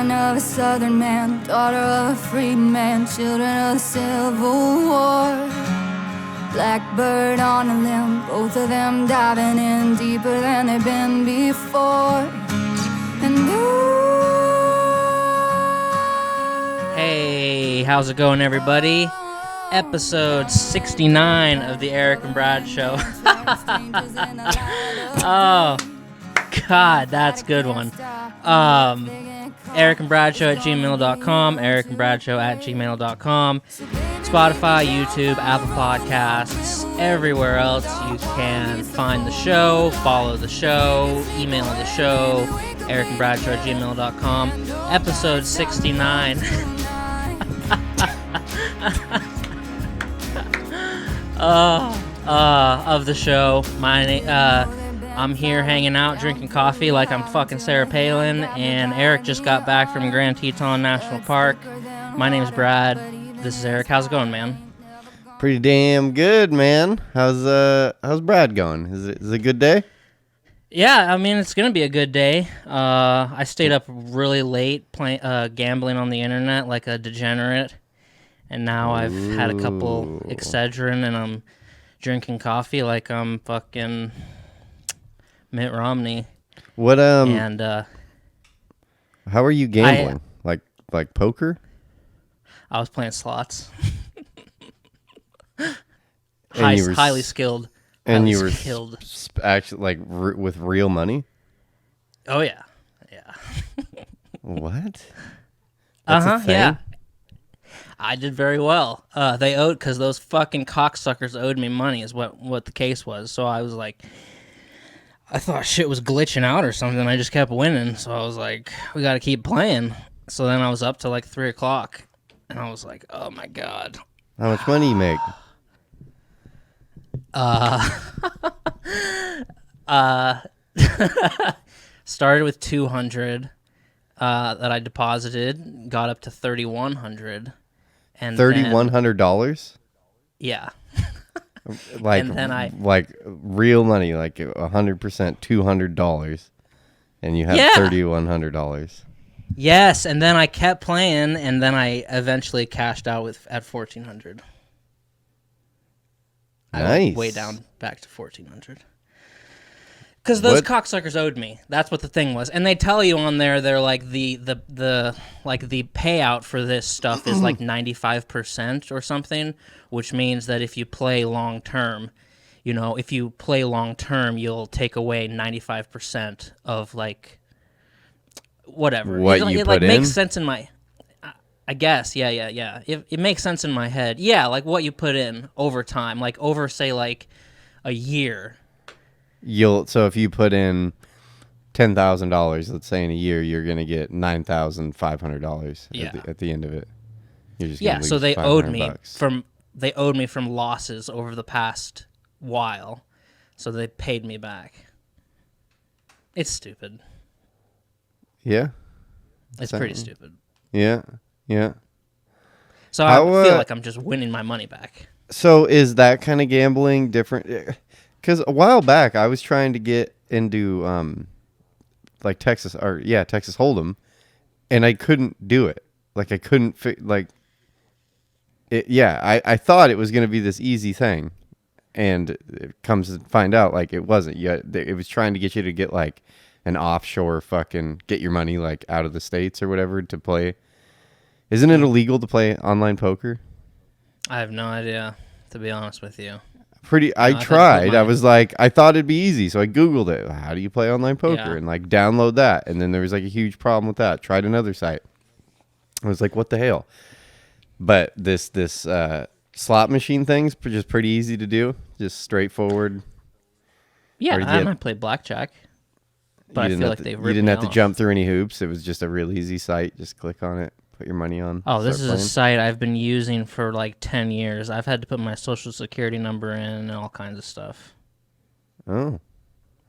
son of a southern man, daughter of a free man, children of the Civil War. Blackbird on a limb, both of them diving in deeper than they've been before. And Hey, how's it going, everybody? Episode 69 of the Erick and Brad Show. Oh, God, that's a good one. Erick and Brad Show at gmail.com, Erick and Brad Show at gmail.com, Spotify, YouTube, Apple Podcasts, everywhere else you can find the show, follow the show, email the show, Erick and Brad Show at gmail.com, episode 69. Of the show. I'm here hanging out, drinking coffee like I'm fucking Sarah Palin, and Erick just got back from Grand Teton National Park. My name's Brad. This is Erick. How's it going, man? Pretty damn good, man. How's Brad going? Is it a good day? Yeah, I mean, it's gonna be a good day. I stayed up really late gambling on the internet like a degenerate. And now I've had a couple Excedrin, and I'm drinking coffee like I'm fucking Mitt Romney. What And how are you gambling? Like poker? I was playing slots. Highly skilled. And you were skilled. Actually with real money? Oh yeah, yeah. What? That's a thing? Yeah. I did very well. They owed, because those fucking cocksuckers owed me money is what the case was. So I was like, I thought shit was glitching out or something. I just kept winning. So I was like, we got to keep playing. So then I was up to like 3 o'clock. And I was like, oh my God. How much money you make? Started with 200 that I deposited. Got up to 3,100. And $3,100? Yeah. Like, and then like real money, like 100%, $200, and you have $3,100. Yes, and then I kept playing, and then I eventually cashed out at 1,400. Nice. I went way down back to 1,400. Because those cocksuckers owed me. That's what the thing was. And they tell you on there, they're like the payout for this stuff is like 95% or something, which means that if you play long term, you'll take away 95% of like whatever. It put in? Makes sense in my, I guess, yeah. It makes sense in my head. Yeah, like what you put in over time, like over say like a year. So if you put in $10,000, let's say in a year, you're gonna get $9,500 at the end of it. You're just gonna lose so they owed me $500. from losses over the past while, so they paid me back. It's stupid. Yeah, it's pretty stupid. Yeah. So I feel like I'm just winning my money back. So is that kind of gambling different? Because a while back, I was trying to get into Texas Hold'em, and I couldn't do it. Like I couldn't I thought it was going to be this easy thing, and it comes to find out like it wasn't. It was trying to get you to get like an offshore fucking get your money like out of the States or whatever to play. Isn't it illegal to play online poker? I have no idea, to be honest with you. I tried. I was like, I thought it'd be easy, so I Googled it. How do you play online poker? Yeah. And like download that. And then there was like a huge problem with that. Tried another site. I was like, what the hell? But this slot machine thing's just pretty easy to do. Just straightforward. Yeah, I might play blackjack. But I feel like they ripped me You didn't have to off. jump through any hoops. It was just a real easy site. Just click on it. Put your money on. Oh, this is playing. a site I've been using for like 10 years. I've had to put my social security number in and all kinds of stuff. Oh,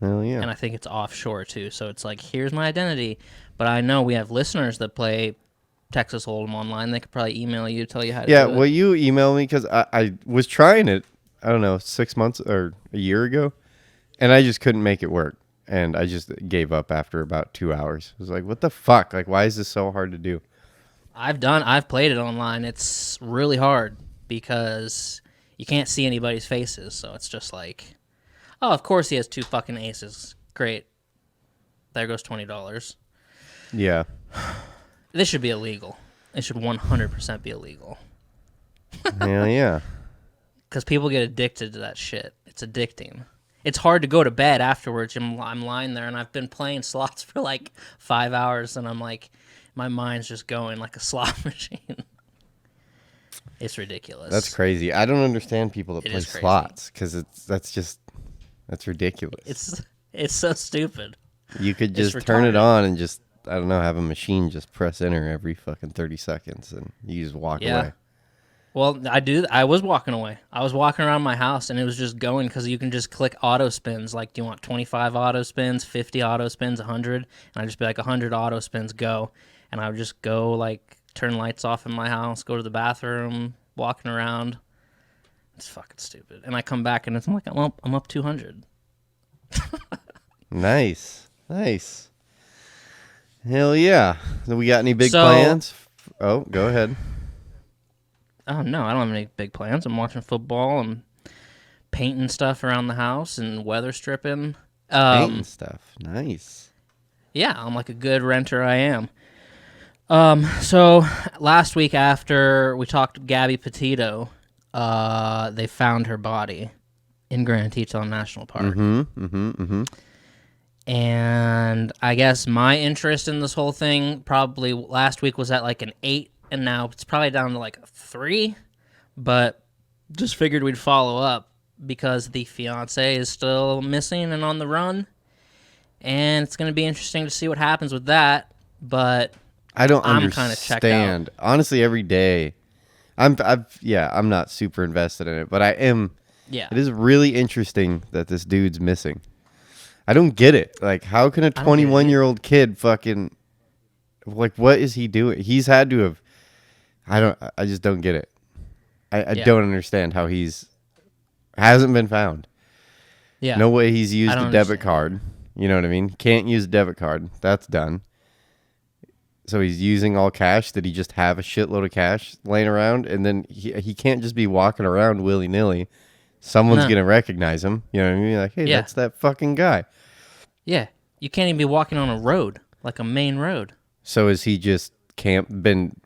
hell yeah. And I think it's offshore too. So it's like, here's my identity. But I know we have listeners that play Texas Hold'em online. They could probably email you, tell you how to do it. Yeah, well, you email me because I was trying it, I don't know, 6 months or a year ago, and I just couldn't make it work. and I just gave up after about 2 hours. I was like, what the fuck? Like, why is this so hard to do? I've played it online. It's really hard because you can't see anybody's faces, so it's just like, oh, of course he has 2 fucking aces. Great. There goes $20. Yeah. This should be illegal. It should 100% be illegal. Hell yeah. Because people get addicted to that shit. It's addicting. It's hard to go to bed afterwards. I'm lying there, and I've been playing slots for like 5 hours, and I'm like, my mind's just going like a slot machine. It's ridiculous. That's crazy. I don't understand people that It play is crazy. slots because that's ridiculous. It's so stupid. You could it's just turn it retarded. on and just, I don't know, have a machine just press enter every fucking 30 seconds and you just walk away. Well, I was walking away. I was walking around my house, and it was just going because you can just click auto spins. Like, do you want 25 auto spins, 50 auto spins, 100? And I'd just be like, 100 auto spins, go. And I would just go, like, turn lights off in my house, go to the bathroom, walking around. It's fucking stupid. And I come back, and I'm like, I'm up 200. Nice. Hell yeah. So we got any big plans? Oh, go ahead. Oh, no, I don't have any big plans. I'm watching football and painting stuff around the house and weather stripping. Painting stuff. Nice. Yeah, I'm like a good renter I am. So last week after we talked to Gabby Petito, they found her body in Grand Teton National Park. And I guess my interest in this whole thing probably last week was at like an 8, and now it's probably down to like a 3, but just figured we'd follow up because the fiance is still missing and on the run, and it's going to be interesting to see what happens with that, but I'm kind of checked out. Honestly, every day, I'm not super invested in it, but I am. Yeah. It is really interesting that this dude's missing. I don't get it. Like, how can a 21-year-old kid fucking, like, what is he doing? He's had to have, I just don't get it. I don't understand how hasn't been found. Yeah. No way he's used a debit understand. card. You know what I mean? Can't use a debit card. That's done. So he's using all cash. Did he just have a shitload of cash laying around? And then he can't just be walking around willy-nilly. Someone's going to recognize him. You know what I mean? Like, hey, that's that fucking guy. Yeah. You can't even be walking on a road, like a main road. So is he just been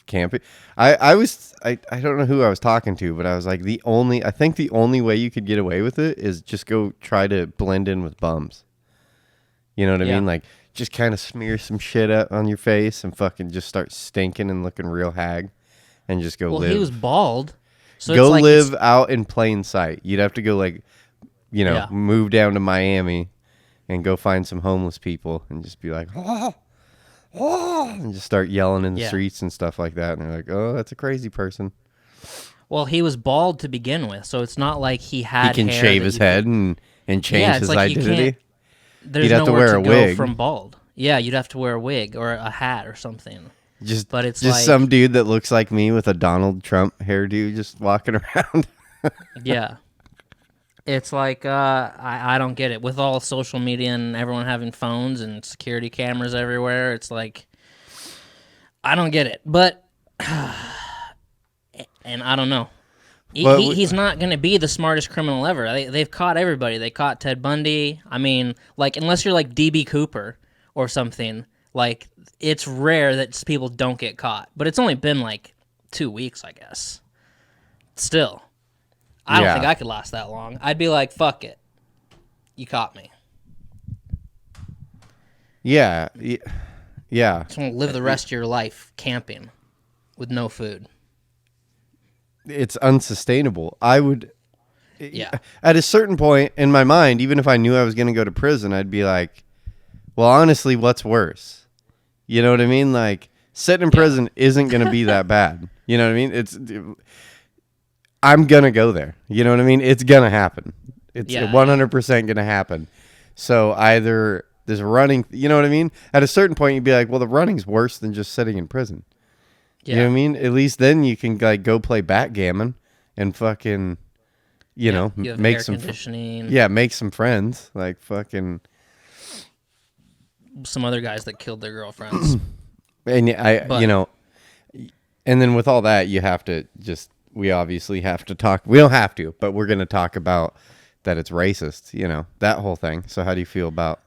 camping? I don't know who I was talking to, but I was like, I think the only way you could get away with it is just go try to blend in with bums. You know what I mean? Like, just kind of smear some shit up on your face and fucking just start stinking and looking real hag and just go live. Well, he was bald. So go it's like live out in plain sight. You'd have to go, like, move down to Miami and go find some homeless people and just be like, and just start yelling in the streets and stuff like that. And they're like, oh, that's a crazy person. Well, he was bald to begin with, so it's not like he had He can hair shave his head and change his identity. There's You'd have to nowhere wear a go wig. from bald. Yeah, you'd have to wear a wig or a hat or something. But it's just like, some dude that looks like me with a Donald Trump hairdo just walking around. Yeah. It's like, I don't get it. With all social media and everyone having phones and security cameras everywhere, it's like, I don't get it. But, and I don't know. He's not going to be the smartest criminal ever. They've caught everybody. They caught Ted Bundy. I mean, like, unless you're like D.B. Cooper or something, like, it's rare that people don't get caught. But it's only been like 2 weeks, I guess. Still. I don't think I could last that long. I'd be like, fuck it. You caught me. Yeah. Yeah. Just want to live the rest of your life camping with no food. It's unsustainable. I would... Yeah. At a certain point in my mind, even if I knew I was going to go to prison, I'd be like, well, honestly, what's worse? You know what I mean? Like, sitting in prison isn't going to be that bad. You know what I mean? I'm going to go there. You know what I mean? It's going to happen. It's 100% going to happen. So either there's running, you know what I mean? At a certain point, you'd be like, well, the running's worse than just sitting in prison. Yeah. You know what I mean? At least then you can like go play backgammon and fucking, you know, you have make air some conditioning. make some friends. Like fucking, some other guys that killed their girlfriends. And But- you know, and then with all that, you have to we obviously have to talk. We don't have to, but we're going to talk about that it's racist, you know, that whole thing. So how do you feel about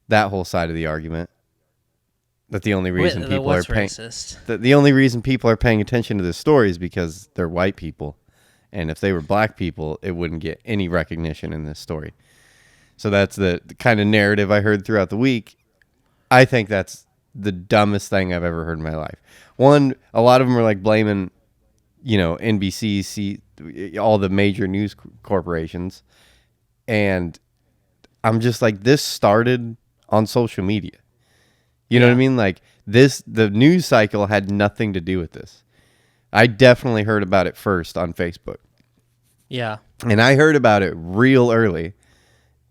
that whole side of the argument? That the only reason people are paying the only reason people are paying attention to this story is because they're white people. And if they were black people, it wouldn't get any recognition in this story. So that's the kind of narrative I heard throughout the week. I think that's the dumbest thing I've ever heard in my life. One, a lot of them are like blaming, you know, NBC, all the major news corporations. And I'm just like, this started on social media. You know what I mean? Like the news cycle had nothing to do with this. I definitely heard about it first on Facebook. Yeah. And I heard about it real early.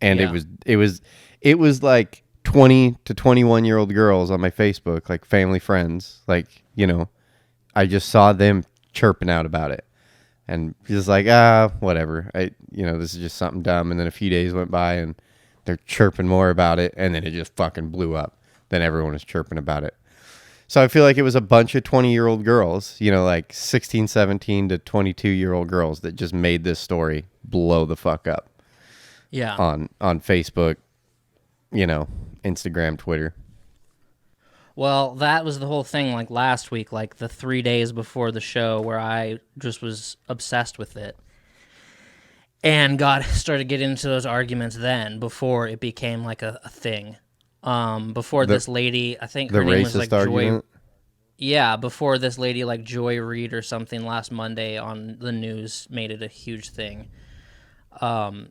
And it was like 20 to 21-year-old girls on my Facebook, like family friends. Like, you know, I just saw them chirping out about it. And just like, whatever. This is just something dumb. And then a few days went by and they're chirping more about it. And then it just fucking blew up. Then everyone was chirping about it. So I feel like it was a bunch of 20-year-old girls, you know, like 16, 17 to 22-year-old girls that just made this story blow the fuck up. Yeah. On Facebook, you know, Instagram, Twitter. Well, that was the whole thing, like last week, like the 3 days before the show, where I just was obsessed with it. And started getting into those arguments then, before it became like a thing. Before this lady, I think her name was like argument? Joy. Yeah, before this lady like Joy Reid or something last Monday on the news made it a huge thing.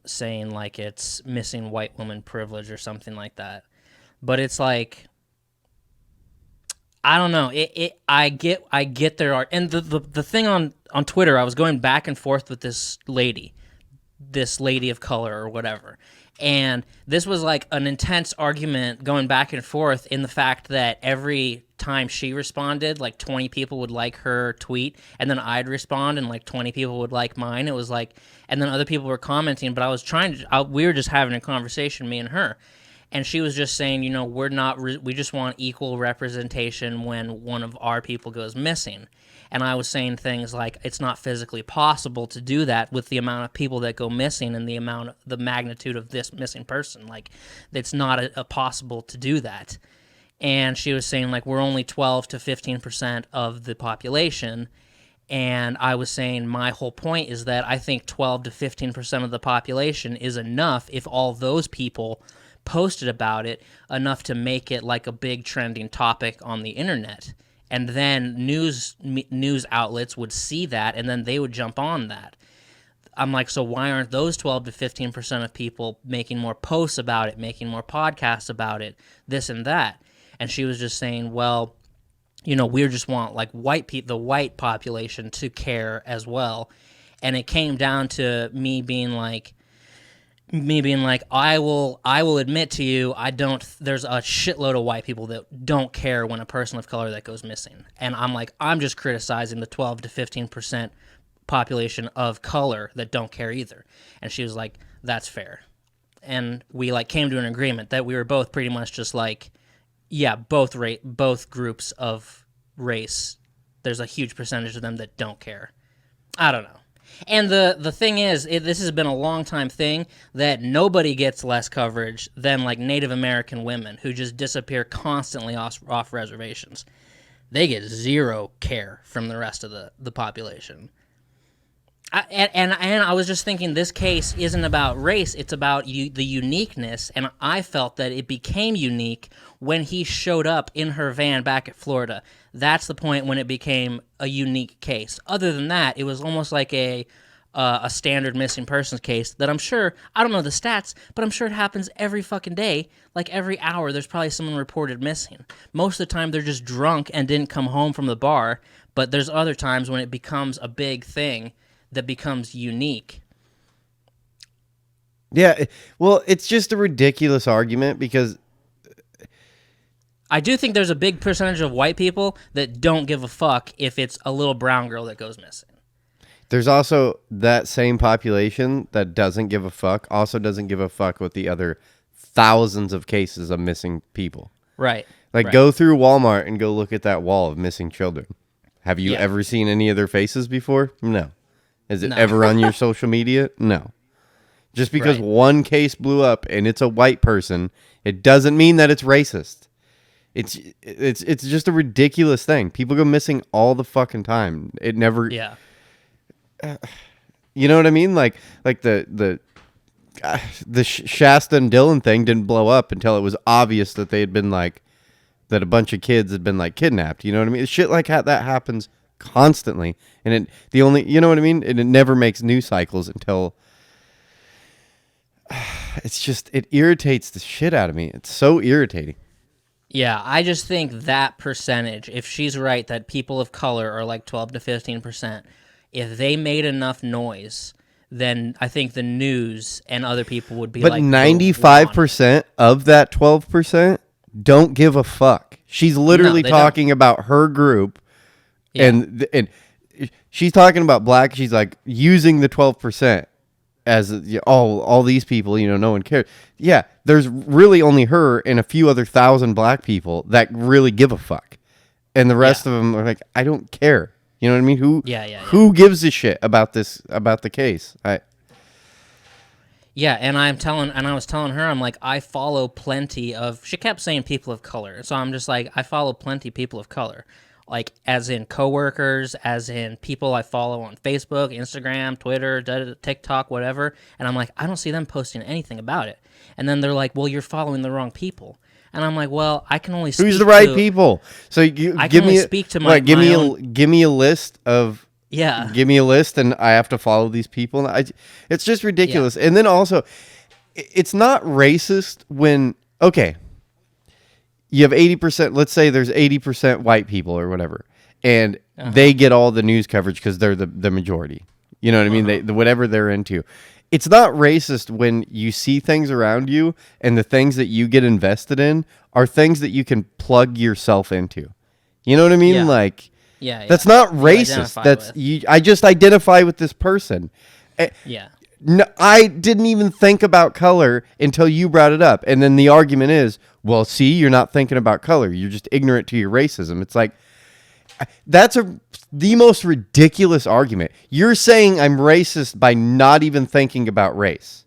Saying like it's missing white woman privilege or something like that. But it's like, I don't know. I get there are, and the thing on Twitter, I was going back and forth with this lady of color or whatever. And this was like an intense argument going back and forth in the fact that every time she responded, like 20 people would like her tweet, and then I'd respond and like 20 people would like mine. It was like, and then other people were commenting, but I was we were just having a conversation, me and her. And she was just saying, you know, we just want equal representation when one of our people goes missing. And I was saying things like, it's not physically possible to do that with the amount of people that go missing and the magnitude of this missing person. Like, it's not a possible to do that. And she was saying, like, we're only 12 to 15% of the population. And I was saying my whole point is that I think 12 to 15% of the population is enough if all those people posted about it, enough to make it like a big trending topic on the internet. And then news outlets would see that, and then they would jump on that. I'm like, so why aren't those 12 to 15% of people making more posts about it, making more podcasts about it, this and that? And she was just saying, well, you know, we just want like the white population to care as well. And it came down to me being like, I will admit to you, there's a shitload of white people that don't care when a person of color that goes missing. And I'm like, I'm just criticizing the 12 to 15% population of color that don't care either. And she was like, that's fair. And we like came to an agreement that we were both pretty much just like, yeah, both groups of race, there's a huge percentage of them that don't care. I don't know. And the thing is, this has been a long time thing that nobody gets less coverage than like Native American women who just disappear constantly off reservations. They get zero care from the rest of the population. And I was just thinking, this case isn't about race, it's about the uniqueness, and I felt that it became unique when he showed up in her van back at Florida. That's the point when it became a unique case. Other than that, it was almost like a standard missing persons case that I'm sure, I don't know the stats, but I'm sure it happens every fucking day. Like every hour, there's probably someone reported missing. Most of the time, they're just drunk and didn't come home from the bar, but there's other times when it becomes a big thing that becomes unique. Yeah, well, it's just a ridiculous argument because I do think there's a big percentage of white people that don't give a fuck if it's a little brown girl that goes missing. There's also that same population that doesn't give a fuck, also doesn't give a fuck what the other thousands of cases of missing people. Right. Like, right. go through Walmart and go look at that wall of missing children. Have you Yeah. ever seen any of their faces before? No. Is it No. ever on your social media? No. Just because Right. one case blew up and it's a white person, it doesn't mean that it's racist. It's just a ridiculous thing. People go missing all the fucking time. It never. Yeah. You know what I mean? Like the Shasta and Dylan thing didn't blow up until it was obvious that they had been like, that a bunch of kids had been like kidnapped. You know what I mean? Shit like that happens constantly, and you know what I mean? And it never makes news cycles until. It irritates the shit out of me. It's so irritating. Yeah, I just think that percentage, if she's right that people of color are like 12 to 15%, if they made enough noise, then I think the news and other people would be but like... But 95% of that 12% don't give a fuck. She's literally talking about her group, and she's talking about black. She's like using the 12%. As all these people, no one cares. Yeah, there's really only her and a few other 1,000 black people that really give a fuck, and the rest of them are like, I don't care. You know what I mean? Who gives a shit about the case? Yeah, and I was telling her, I'm like, I follow plenty of. She kept saying people of color, so I'm just like, I follow plenty people of color. Like, as in coworkers, as in people I follow on Facebook, Instagram, Twitter, TikTok, whatever. And I'm like, I don't see them posting anything about it. And then they're like, well, you're following the wrong people. And I'm like, well, I can only speak Who's the right people? So speak to my give me a list of give me a list, and I have to follow these people. It's just ridiculous. And then also, it's not racist when you have 80%, let's say there's 80% white people or whatever, and they get all the news coverage because they're the majority. You know what I mean? Whatever they're into. It's not racist when you see things around you and the things that you get invested in are things that you can plug yourself into. You know what I mean? Yeah. Like, that's not racist. I just identify with this person. Yeah. No, I didn't even think about color until you brought it up. And then the argument is, well, see, you're not thinking about color. You're just ignorant to your racism. It's like, that's the most ridiculous argument. You're saying I'm racist by not even thinking about race.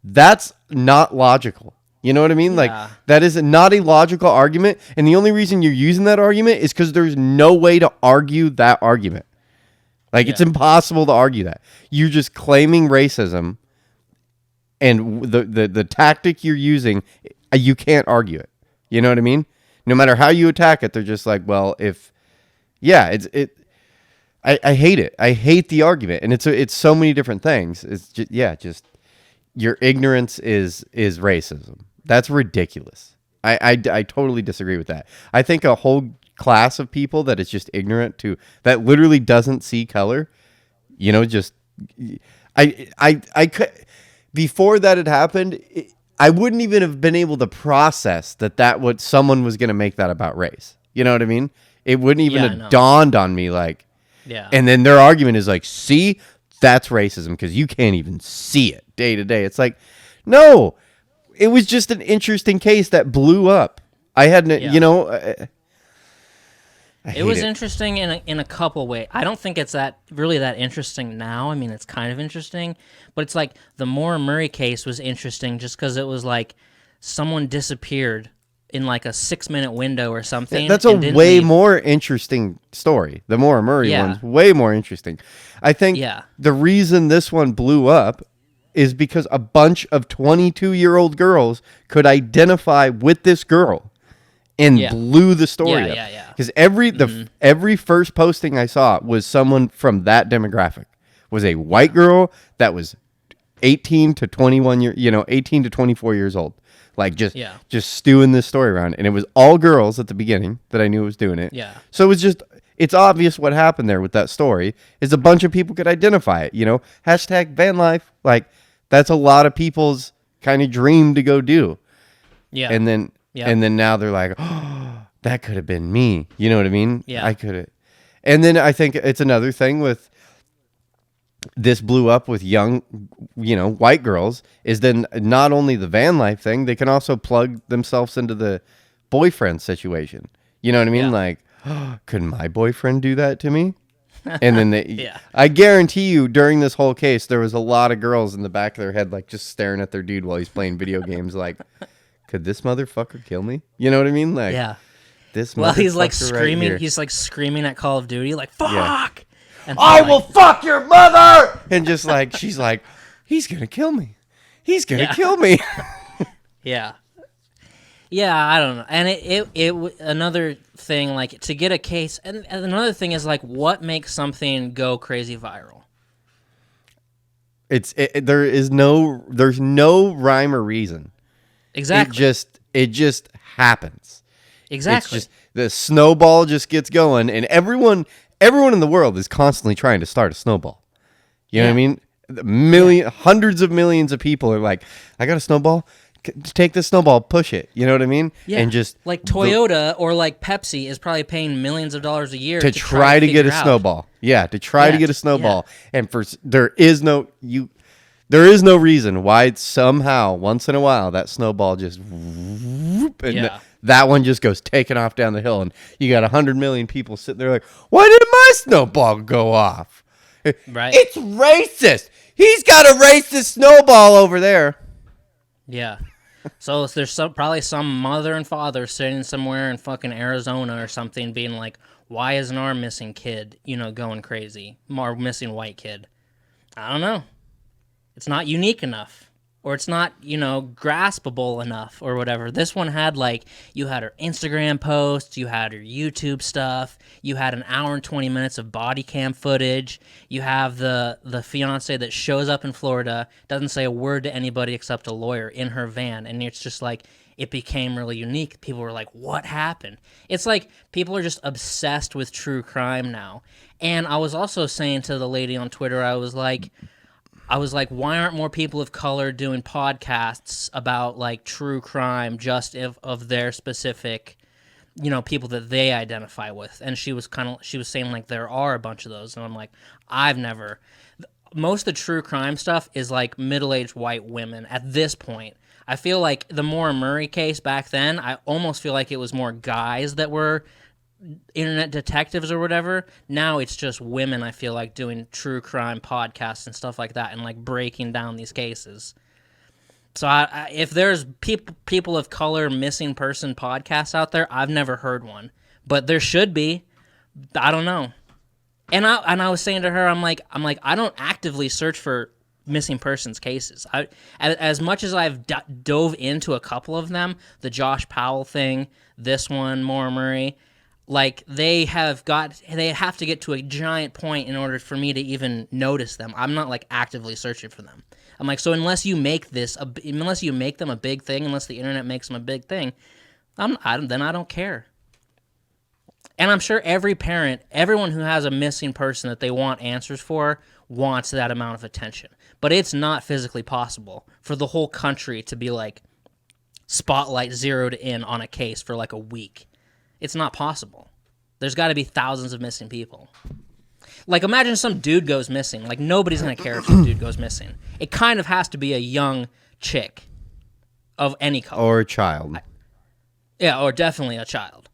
That's not logical. You know what I mean? Yeah. Like, that is not a logical argument. And the only reason you're using that argument is because there's no way to argue that argument. Like, it's impossible to argue that. You're just claiming racism, and the tactic you're using, you can't argue it. You know what I mean? No matter how you attack it, they're just like, well, I hate it. I hate the argument, and it's so many different things. It's just your ignorance is racism. That's ridiculous. I totally disagree with that. I think a whole class of people that is just ignorant that literally doesn't see color, I could, before that had happened, I wouldn't even have been able to process that what someone was going to make that about race. You know what I mean? It wouldn't even have dawned on me, like, and then their argument is like, see, that's racism because you can't even see it day to day. It's like, no, it was just an interesting case that blew up. I hadn't, it was interesting in a couple ways. I don't think it's really that interesting now. I mean, it's kind of interesting, but it's like the Maura Murray case was interesting just because it was like someone disappeared in like a 6-minute window or something. That's a way more interesting story. The Maura Murray one's way more interesting. I think the reason this one blew up is because a bunch of 22-year-old girls could identify with this girl. And blew the story up. Because every first posting I saw was someone from that demographic. Was a white girl that was 18 to 24 years old. Like just stewing this story around. And it was all girls at the beginning that I knew was doing it. Yeah. So it's obvious what happened there with that story is a bunch of people could identify it, Hashtag van life. Like, that's a lot of people's kind of dream to go do. Yeah. And then now they're like, oh, that could have been me. You know what I mean? Yeah. I could have. And then I think it's another thing with this blew up with young, white girls is then not only the van life thing, they can also plug themselves into the boyfriend situation. You know what I mean? Yeah. Like, could my boyfriend do that to me? And then Yeah. I guarantee you during this whole case, there was a lot of girls in the back of their head, like just staring at their dude while he's playing video games. Like, could this motherfucker kill me? You know what I mean? Like, Yeah. this Well, he's like motherfucker right screaming. here. He's like screaming at Call of Duty, like "fuck!" Yeah. And I like, will fuck your mother. And just like, she's like, he's going to kill me. He's going to kill me. Yeah. Yeah, I don't know. And another thing, like, to get a case, and another thing is, like, what makes something go crazy viral? There's no rhyme or reason. Exactly. It just happens. Exactly. It's just, the snowball just gets going, and everyone in the world is constantly trying to start a snowball. You know what I mean? Hundreds of millions of people are like, I got a snowball. Take this snowball, push it. You know what I mean? Yeah. And just like Toyota or like Pepsi is probably paying millions of dollars a year to try to get a figure out. snowball. Yeah, to try to get a snowball. Yeah. And there is no reason why somehow once in a while that snowball just and that one just goes taking off down the hill, and you got 100 million people sitting there like, why didn't my snowball go off? Right. It's racist. He's got a racist snowball over there. Yeah. So there's probably some mother and father sitting somewhere in fucking Arizona or something being like, why isn't our missing kid, going crazy? Our missing white kid. I don't know. It's not unique enough. Or it's not, graspable enough or whatever. This one had, like, you had her Instagram posts, you had her YouTube stuff, you had an hour and 20 minutes of body cam footage, you have the fiance that shows up in Florida, doesn't say a word to anybody except a lawyer in her van, and it's just like, it became really unique. People were like, what happened? It's like people are just obsessed with true crime now. And I was also saying to the lady on Twitter, I was like, why aren't more people of color doing podcasts about, like, true crime just of their specific, people that they identify with? And she was saying, like, there are a bunch of those. And I'm like, most of the true crime stuff is, like, middle-aged white women at this point. I feel like the Maura Murray case back then, I almost feel like it was more guys that were internet detectives or whatever. Now it's just women, I feel like, doing true crime podcasts and stuff like that and, like, breaking down these cases. So if there's people of color missing person podcasts out there, I've never heard one, but there should be. I don't know. And I was saying to her, I'm like I don't actively search for missing persons cases. As much as I've dove into a couple of them, the Josh Powell thing, this one, Maura Murray, like, they have to get to a giant point in order for me to even notice them. I'm not, like, actively searching for them. I'm like, so unless you make them a big thing, unless the internet makes them a big thing, then I don't care. And I'm sure everyone who has a missing person that they want answers for, wants that amount of attention. But it's not physically possible for the whole country to be, like, spotlight zeroed in on a case for, like, a week. It's not possible. There's got to be thousands of missing people. Like, imagine some dude goes missing. Like, nobody's going to care if some dude goes missing. It kind of has to be a young chick of any color. Or a child. Yeah, or definitely a child.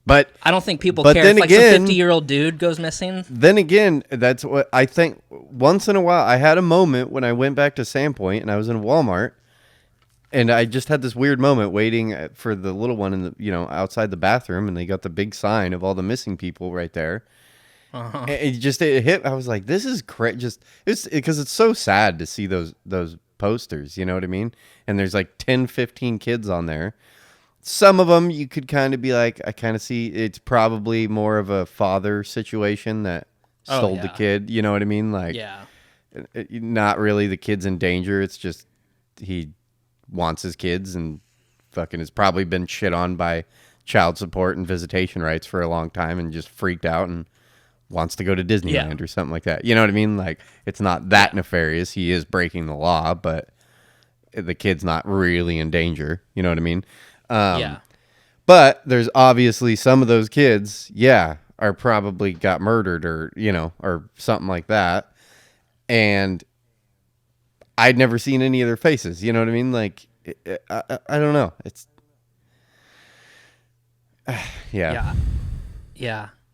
But I don't think people care if, like, some 50-year-old dude goes missing. Then again, that's what I think. Once in a while, I had a moment when I went back to Sandpoint and I was in Walmart. And I just had this weird moment waiting for the little one in the, outside the bathroom, and they got the big sign of all the missing people right there. Uh-huh. And it hit. I was like, "This is crazy." It's because it's so sad to see those posters. You know what I mean? And there's like 10, 15 kids on there. Some of them you could kind of be like, I kind of see it's probably more of a father situation that stole the kid. You know what I mean? Like, not really the kid's in danger. It's just he wants his kids and fucking has probably been shit on by child support and visitation rights for a long time and just freaked out and wants to go to Disneyland or something like that. You know what I mean? Like, it's not that nefarious. He is breaking the law, but the kid's not really in danger. You know what I mean? But there's obviously some of those kids, are probably got murdered or, or something like that. and I'd never seen any of their faces. You know what I mean? Like, I don't know. It's yeah.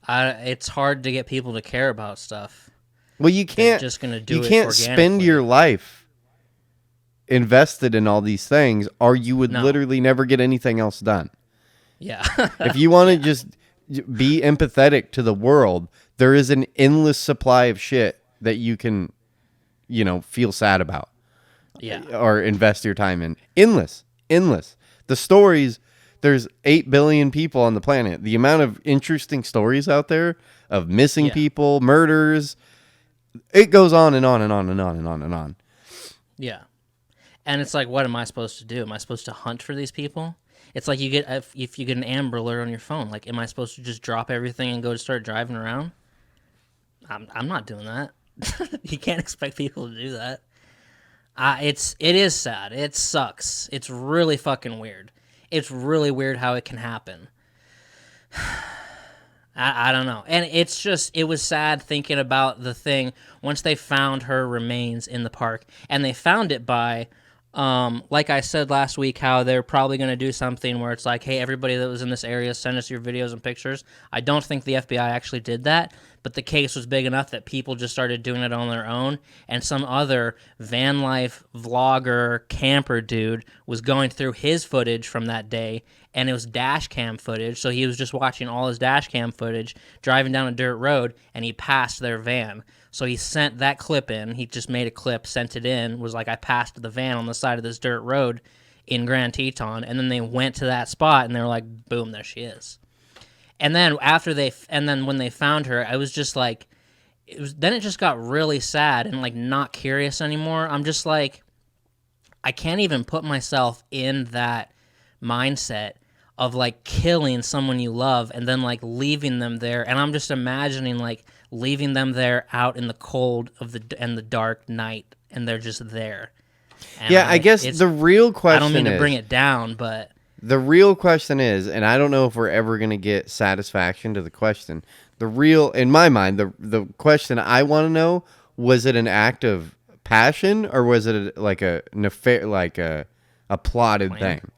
It's hard to get people to care about stuff. Well, you can't just gonna do. You it can't spend organically. your life invested in all these things, or you would No. literally never get anything else done. Yeah. If you want to just be empathetic to the world, there is an endless supply of shit that you can, feel sad about. Yeah. Or invest your time in. Endless. The stories, there's 8 billion people on the planet. The amount of interesting stories out there of missing people, murders, it goes on and on and on and on and on and on. Yeah. And it's like, what am I supposed to do? Am I supposed to hunt for these people? It's like you get if you get an Amber Alert on your phone. Like, am I supposed to just drop everything and go to start driving around? I'm not doing that. You can't expect people to do that. It is sad. It sucks. It's really fucking weird. It's really weird how it can happen. I don't know. And it was sad thinking about the thing once they found her remains in the park. And they found it by, like I said last week, how they're probably going to do something where it's like, hey, everybody that was in this area, send us your videos and pictures. I don't think the FBI actually did that, but the case was big enough that people just started doing it on their own. And some other van life vlogger camper dude was going through his footage from that day, and it was dash cam footage. So he was just watching all his dash cam footage, driving down a dirt road, and he passed their van. So he sent that clip in. He just made a clip, sent it in, was like, I passed the van on the side of this dirt road in Grand Teton. And then they went to that spot, and they were like, boom, there she is. And then when they found her, I was just like, then it just got really sad and like not curious anymore. I'm just like, I can't even put myself in that mindset of like killing someone you love and then like leaving them there. And I'm just imagining like leaving them there out in the cold of the dark night, and they're just there. And I guess the real question I don't mean to bring it down, but the real question is, and I don't know if we're ever going to get satisfaction to the question. In my mind, the question I want to know, was it an act of passion, or was it a plotted thing?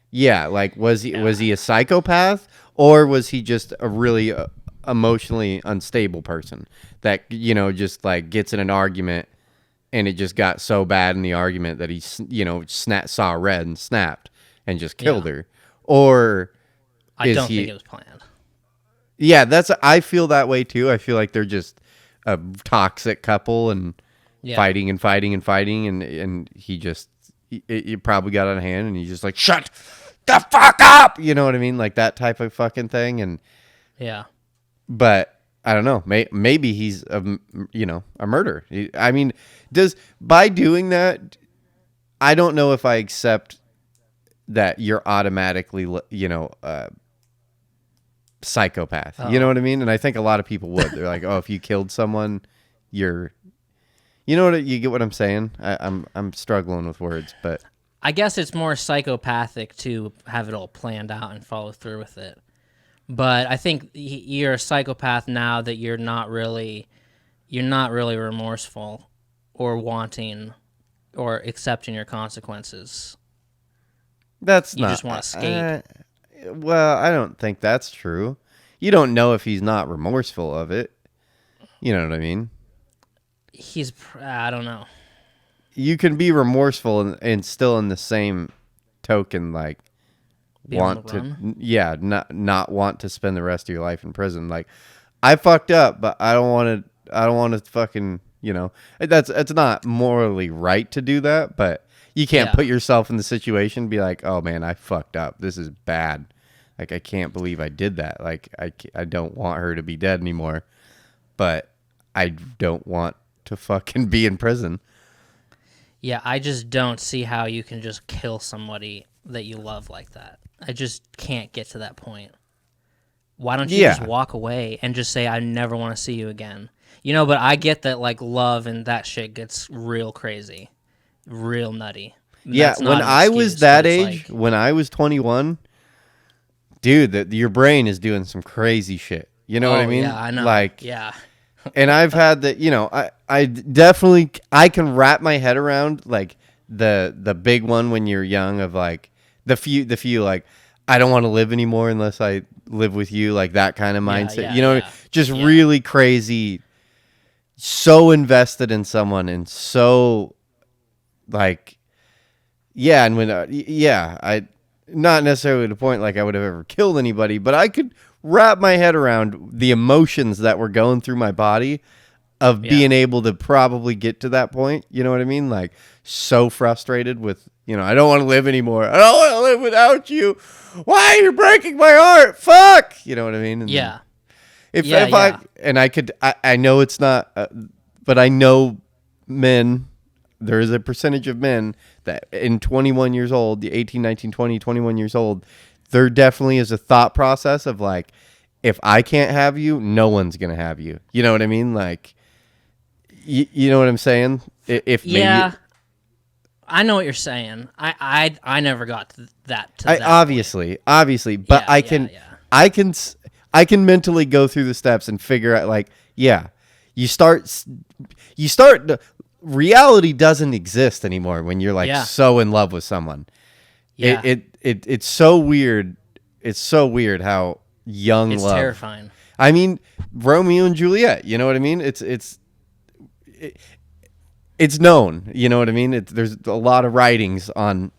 Yeah, like was he a psychopath, or was he just a really emotionally unstable person that just like gets in an argument and it just got so bad in the argument that he saw red and snapped and just killed her? Or I don't think it was planned. Yeah, I feel that way too. I feel like they're just a toxic couple and fighting and fighting and fighting, and he just it probably got out of hand, and he's just like, shut the fuck up, you know what I mean, like that type of fucking thing. And but I don't know, maybe he's a murderer. I mean, by doing that, I don't know if I accept that you're automatically psychopath. You know what I mean? And I think a lot of people would. They're like, oh, if you killed someone, you get what I'm saying? I'm struggling with words, but I guess it's more psychopathic to have it all planned out and follow through with it. But I think you're a psychopath now that you're not really remorseful or wanting or accepting your consequences. You just want to escape. Well, I don't think that's true. You don't know if he's not remorseful of it. You know what I mean? I don't know. You can be remorseful and still in the same token, like, not want to spend the rest of your life in prison. Like, I fucked up, but I don't want to fucking, it's not morally right to do that, but you can't put yourself in the situation and be like, oh man, I fucked up. This is bad. Like, I can't believe I did that. Like, I don't want her to be dead anymore, but I don't want to fucking be in prison. Yeah, I just don't see how you can just kill somebody that you love like that. I just can't get to that point. Why don't you just walk away and just say, I never want to see you again? But I get that, like, love and that shit gets real crazy, real nutty. That's when I was that age, when I was 21, dude, your brain is doing some crazy shit. You know what I mean? Yeah, I know. Like, And I've had that, I definitely, I can wrap my head around like the big one when you're young of like the few like, I don't want to live anymore unless I live with you, like that kind of mindset. Just really crazy, so invested in someone and so like, and when, I not necessarily to the point like I would have ever killed anybody, but I could wrap my head around the emotions that were going through my body of being able to probably get to that point. You know what I mean? Like so frustrated with, I don't want to live anymore. I don't want to live without you. Why are you breaking my heart? Fuck. You know what I mean? And I know it's not, but I know men, there is a percentage of men that in 21 years old, the 18, 19, 20, 21 years old, there definitely is a thought process of like, if I can't have you, no one's going to have you. You know what I mean? Like, you know what I'm saying? I know what you're saying. I never got to that. Obviously, but I can mentally go through the steps and figure out like, you start, reality doesn't exist anymore when you're like so in love with someone. Yeah. It's so weird. It's so weird how young love. It's terrifying. I mean, Romeo and Juliet, you know what I mean? It's known, you know what I mean? There's a lot of writings on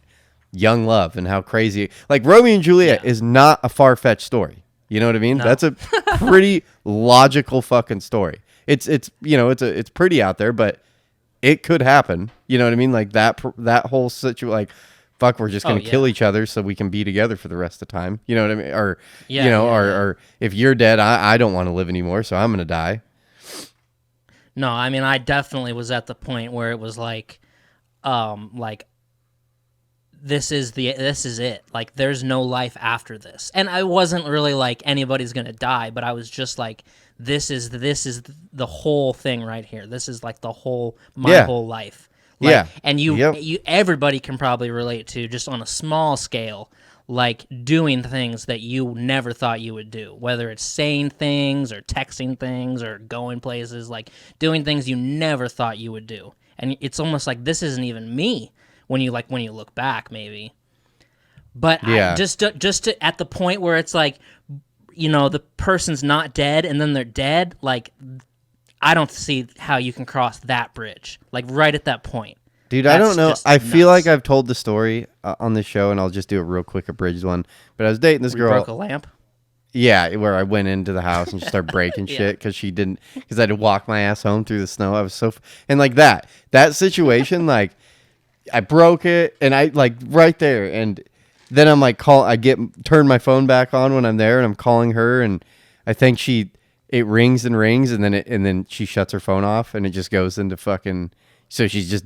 young love and how crazy. Like Romeo and Juliet is not a far-fetched story. You know what I mean? No. That's a pretty logical fucking story. It's pretty out there, but it could happen. You know what I mean? Like that whole situation, like, fuck, we're just going to kill each other so we can be together for the rest of the time. You know what I mean? Or, or if you're dead, I don't want to live anymore, so I'm going to die. No, I mean, I definitely was at the point where it was like this is it. Like, there's no life after this. And I wasn't really like anybody's going to die, but I was just like, this is the whole thing right here. This is like my whole life. Like, and you everybody can probably relate to, just on a small scale, like doing things that you never thought you would do, whether it's saying things or texting things or going places, like doing things you never thought you would do. And it's almost like this isn't even me when you look back, maybe. But just at the point where it's like, the person's not dead and then they're dead, like, I don't see how you can cross that bridge, like right at that point. Dude, I don't know. I feel like I've told the story on the show, and I'll just do a real quick abridged one. But I was dating this girl. Broke a lamp? Yeah, where I went into the house and just started breaking shit because I had to walk my ass home through the snow. I was and like that situation, like I broke it, and I like right there, and then I'm like turn my phone back on when I'm there, and I'm calling her, and I think it rings and rings, and then she shuts her phone off, and it just goes into fucking. So she's just,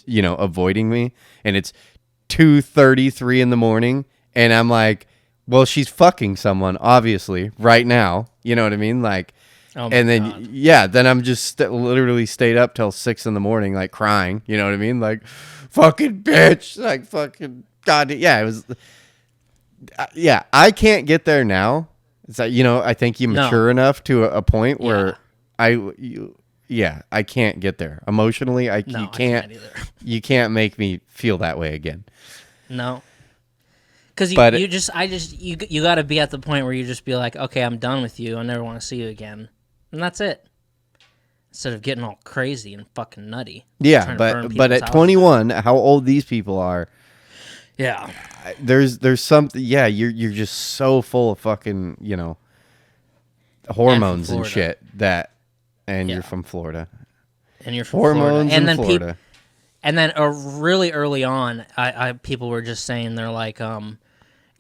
avoiding me, and it's 2:33 in the morning, and I'm like, well, she's fucking someone, obviously, right now. You know what I mean? Like, and then, then I'm just literally stayed up till 6 in the morning, like crying. You know what I mean? Like, fucking bitch, like fucking God. Yeah, it was. I can't get there now. It's like, I think you mature enough to a point where I can't get there emotionally. You can't either. You can't make me feel that way again. No, because you got to be at the point where you just be like, okay, I'm done with you. I never want to see you again, and that's it. Instead of getting all crazy and fucking nutty. Yeah, but at 21, how old these people are. Yeah, there's something. Yeah, you're just so full of fucking hormones and shit that. And you're from Florida. And you're from Hormones Florida. And then Florida. And then really early on, people were just saying, they're like,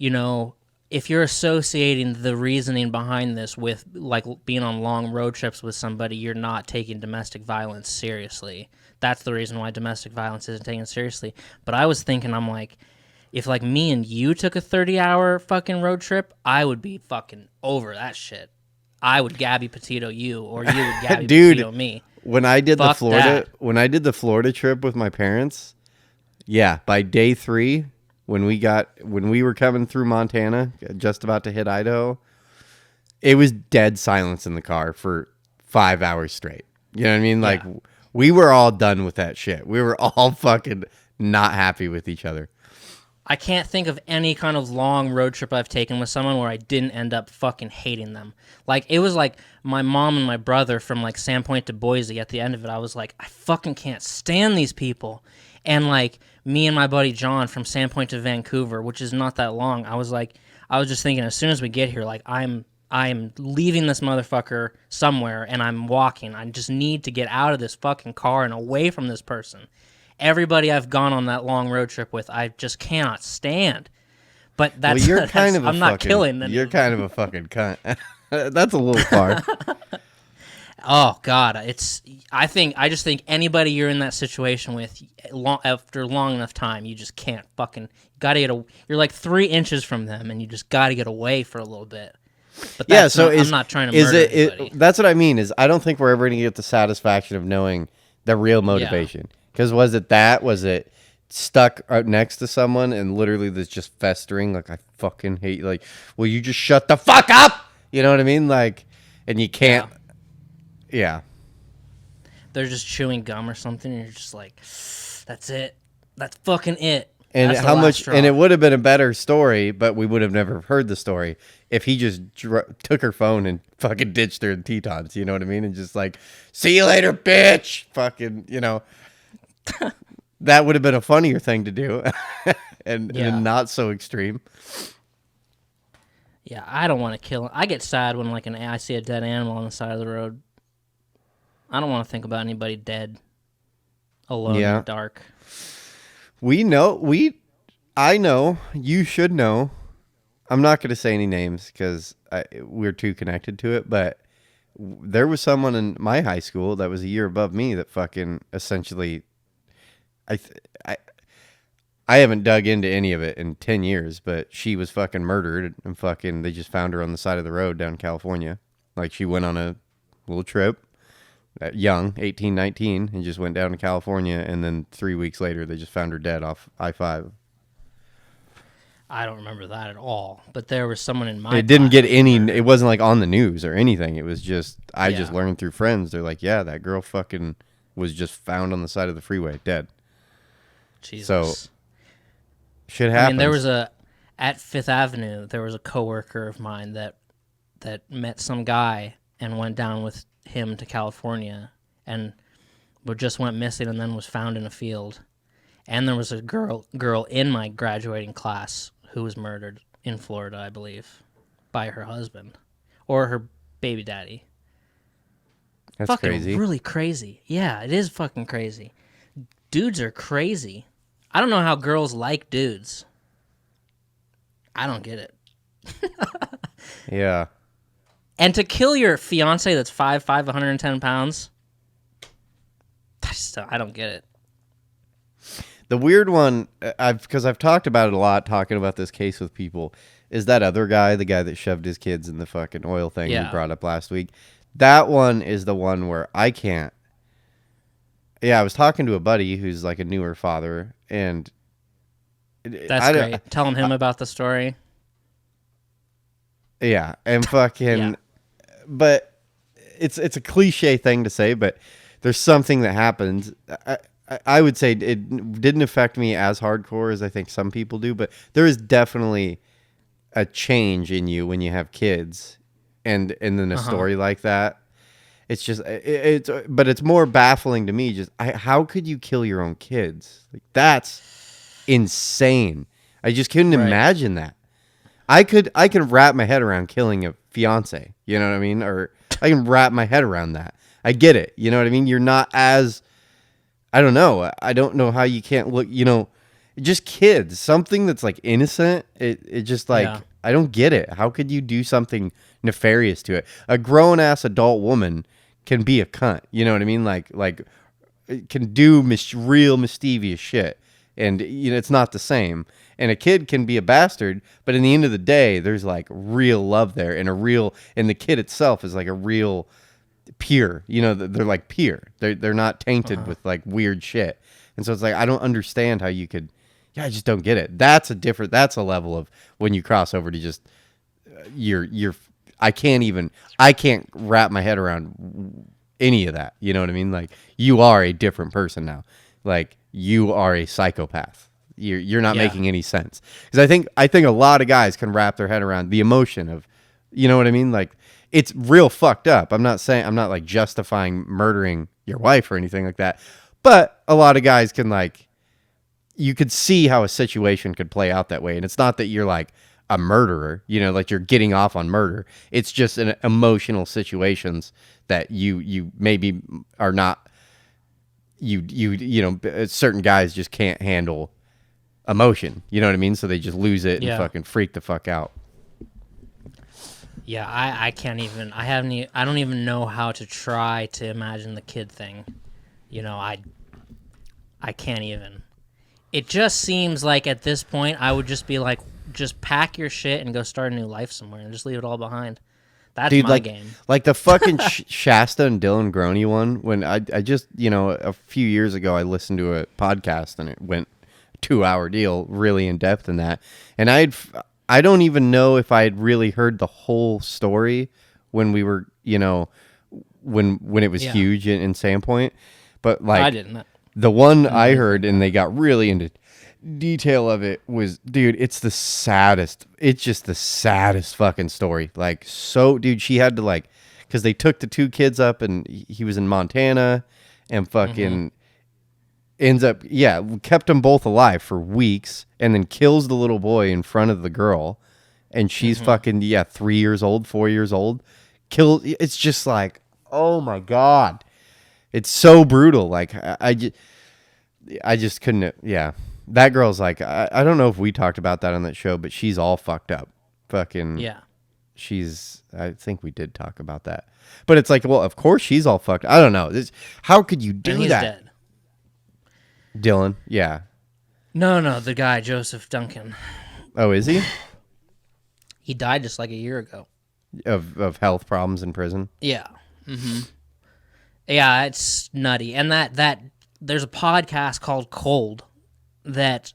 if you're associating the reasoning behind this with like being on long road trips with somebody, you're not taking domestic violence seriously. That's the reason why domestic violence isn't taken seriously. But I was thinking, I'm like, if like me and you took a 30-hour fucking road trip, I would be fucking over that shit. I would Gabby Petito you, or you would Gabby Petito me. When I did the Florida trip with my parents, by day 3, when we were coming through Montana, just about to hit Idaho, it was dead silence in the car for 5 hours straight. You know what I mean? Like, we were all done with that shit. We were all fucking not happy with each other. I can't think of any kind of long road trip I've taken with someone where I didn't end up fucking hating them. Like, it was like my mom and my brother from, like, Sandpoint to Boise. At the end of it, I was like, I fucking can't stand these people. And, like, me and my buddy John from Sandpoint to Vancouver, which is not that long, I was just thinking, as soon as we get here, like, I'm leaving this motherfucker somewhere, and I'm walking. I just need to get out of this fucking car and away from this person. Everybody I've gone on that long road trip with, I just cannot stand. But that's, you're kind of I'm not killing them. You're kind of a fucking cunt. That's a little far. Oh God, I just think anybody you're in that situation with, after long enough time, you just can't fucking gotta get you're like 3 inches from them, and you just gotta get away for a little bit. But I'm not trying to murder anybody. That's what I mean. Is I don't think we're ever gonna get the satisfaction of knowing the real motivation. Because was it stuck right next to someone and literally this just festering, like, I fucking hate you, like, will you just shut the fuck up? You know what I mean? Like, and you can't. Yeah. They're just chewing gum or something, and you're just like, that's it. That's fucking it. And that's how much? And it would have been a better story, but we would have never heard the story if he just took her phone and fucking ditched her in Tetons. You know what I mean? And just like, see you later, bitch. Fucking, you know. That would have been a funnier thing to do, and not so extreme. Yeah, I don't want to kill him. I get sad when I see a dead animal on the side of the road. I don't want to think about anybody dead, alone in the dark. I know, you should know. I'm not going to say any names because we're too connected to it, but there was someone in my high school that was a year above me that fucking essentially, I haven't dug into any of it in 10 years, but she was fucking murdered, and fucking they just found her on the side of the road down in California. Like, she went on a little trip, young, 18, 19, and just went down to California, and then 3 weeks later they just found her dead off I-5. I don't remember that at all, but there was someone in my... It didn't get any... It wasn't like on the news or anything. It was just... I just learned through friends. They're like, yeah, that girl fucking was just found on the side of the freeway, dead. Jesus. So, shit happens. I mean, there was at Fifth Avenue, there was a coworker of mine that met some guy and went down with him to California and just went missing and then was found in a field. And there was a girl in my graduating class who was murdered in Florida, I believe, by her husband or her baby daddy. That's fucking crazy. Really crazy. Yeah, it is fucking crazy. Dudes are crazy. I don't know how girls like dudes. I don't get it. Yeah. And to kill your fiance that's 5'5", 110 pounds, I don't get it. The weird one, because I've talked about it a lot, talking about this case with people, is that other guy, the guy that shoved his kids in the fucking oil thing we brought up last week. That one is the one where I can't. Yeah, I was talking to a buddy who's like a newer father, and that's great. Telling him about the story. Yeah, and fucking, but it's a cliche thing to say, but there's something that happens. I would say it didn't affect me as hardcore as I think some people do, but there is definitely a change in you when you have kids, and then a story like that. It's just but it's more baffling to me. Just how could you kill your own kids? Like, that's insane. I just couldn't imagine that. I can wrap my head around killing a fiance. You know what I mean? Or I can wrap my head around that. I get it. You know what I mean? You're not as, I don't know. I don't know how you can't look. You know, just kids. Something that's like innocent. It just like I don't get it. How could you do something nefarious to it? A grown ass adult woman can be a cunt. You know what I mean? Like can do real mischievous shit, and you know it's not the same. And a kid can be a bastard, but in the end of the day, there's like real love there, and the kid itself is like a real pure. You know, they're like pure. They're not tainted with like weird shit. And so it's like I don't understand how you could. Yeah, I just don't get it. That's a level of when you cross over to just you're I can't wrap my head around any of that. You know what I mean? Like, you are a different person now. Like, you are a psychopath. You're not making any sense. Because I think a lot of guys can wrap their head around the emotion of, you know what I mean? Like, it's real fucked up. I'm not like justifying murdering your wife or anything like that. But a lot of guys can, like, you could see how a situation could play out that way. And it's not that you're like a murderer, you know, like you're getting off on murder. It's just an emotional situations that you maybe are not, you know, certain guys just can't handle emotion. You know what I mean? So they just lose it and fucking freak the fuck out. Yeah, I can't even. I don't even know how to try to imagine the kid thing. You know, I can't even. It just seems like at this point I would just be like, just pack your shit and go start a new life somewhere and just leave it all behind. That's my game. Like the fucking Shasta and Dylan Groney one. When I just, you know, a few years ago I listened to a podcast and it went 2-hour deal, really in depth in that. And I don't even know if I had really heard the whole story when we were, you know, when it was huge in Sandpoint. But like, I didn't. The one I heard, and they got really into detail of it, was, dude, it's the saddest. It's just the saddest fucking story. Like, so, dude, she had to, like, because they took the 2 kids up, and he was in Montana, and fucking ends up, kept them both alive for weeks, and then kills the little boy in front of the girl, and she's fucking, 3 years old, 4 years old. It's just like, oh my God. It's so brutal. Like, I just couldn't. Yeah, that girl's like, I don't know if we talked about that on that show, but she's all fucked up. Fucking I think we did talk about that, but it's like, well, of course she's all fucked. I don't know. How could you do and he's that? Dead. Dylan, yeah. No, the guy Joseph Duncan. Oh, is he? He died just like a year ago Of health problems in prison. Yeah. Mm-hmm. Yeah, it's nutty. And that there's a podcast called Cold that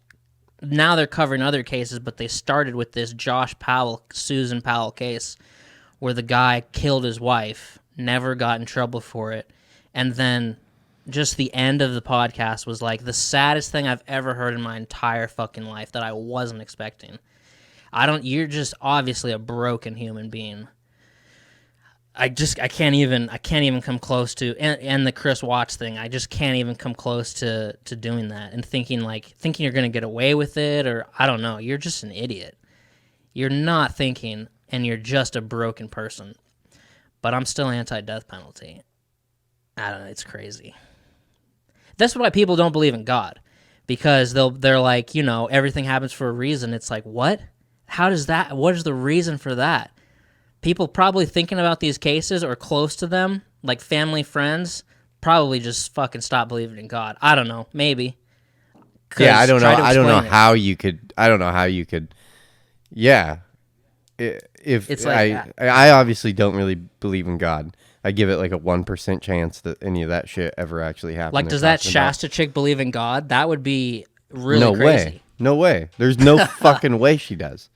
now they're covering other cases, but they started with this Susan Powell case where the guy killed his wife, never got in trouble for it, and then just the end of the podcast was like the saddest thing I've ever heard in my entire fucking life that I wasn't expecting. You're just obviously a broken human being. I can't even come close to, and the Chris Watts thing, I just can't even come close to doing that and thinking you're going to get away with it, or I don't know. You're just an idiot. You're not thinking, and you're just a broken person. But I'm still anti-death penalty. I don't know. It's crazy. That's why people don't believe in God, because they're like, you know, everything happens for a reason. It's like, what? What is the reason for that? People probably thinking about these cases or close to them, like family, friends, probably just fucking stop believing in God. I don't know. Maybe. Yeah, I don't know. I don't know how you could. Yeah. If it's like I obviously don't really believe in God. I give it like a 1% chance that any of that shit ever actually happened. Like, does that Shasta chick believe in God? That would be really crazy. No way. There's no fucking way she does.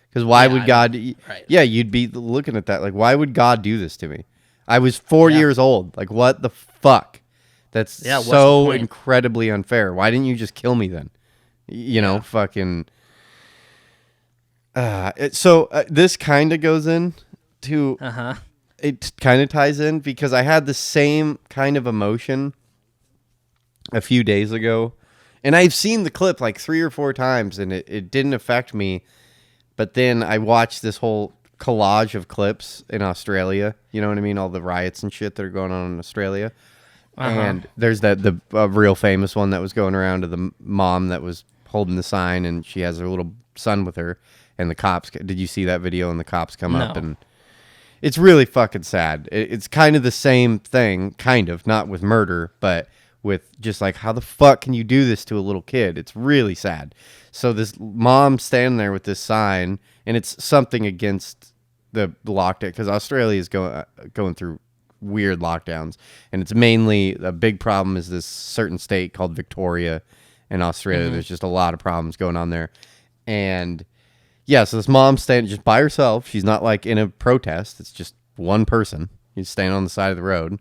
Because why would God... Right. Yeah, you'd be looking at that. Like, why would God do this to me? I was 4 years old. Like, what the fuck? That's so incredibly unfair. Why didn't you just kill me then? You know, fucking... this kind of goes in to... It kind of ties in because I had the same kind of emotion a few days ago. And I've seen the clip like 3 or 4 times, and it didn't affect me. But then I watched this whole collage of clips in Australia. You know what I mean? All the riots and shit that are going on in Australia. And there's the real famous one that was going around to the mom that was holding the sign, and she has her little son with her. And the cops, did you see that video? And the cops come up, and it's really fucking sad. It's kind of the same thing, kind of, not with murder, but with just like, how the fuck can you do this to a little kid? It's really sad. So this mom standing there with this sign, and it's something against the lockdown, because Australia is going through weird lockdowns, and it's mainly a big problem is this certain state called Victoria in Australia. There's just a lot of problems going on there, and Yeah, so this mom's standing just by herself. She's not like in a protest. It's just one person. She's standing on the side of the road,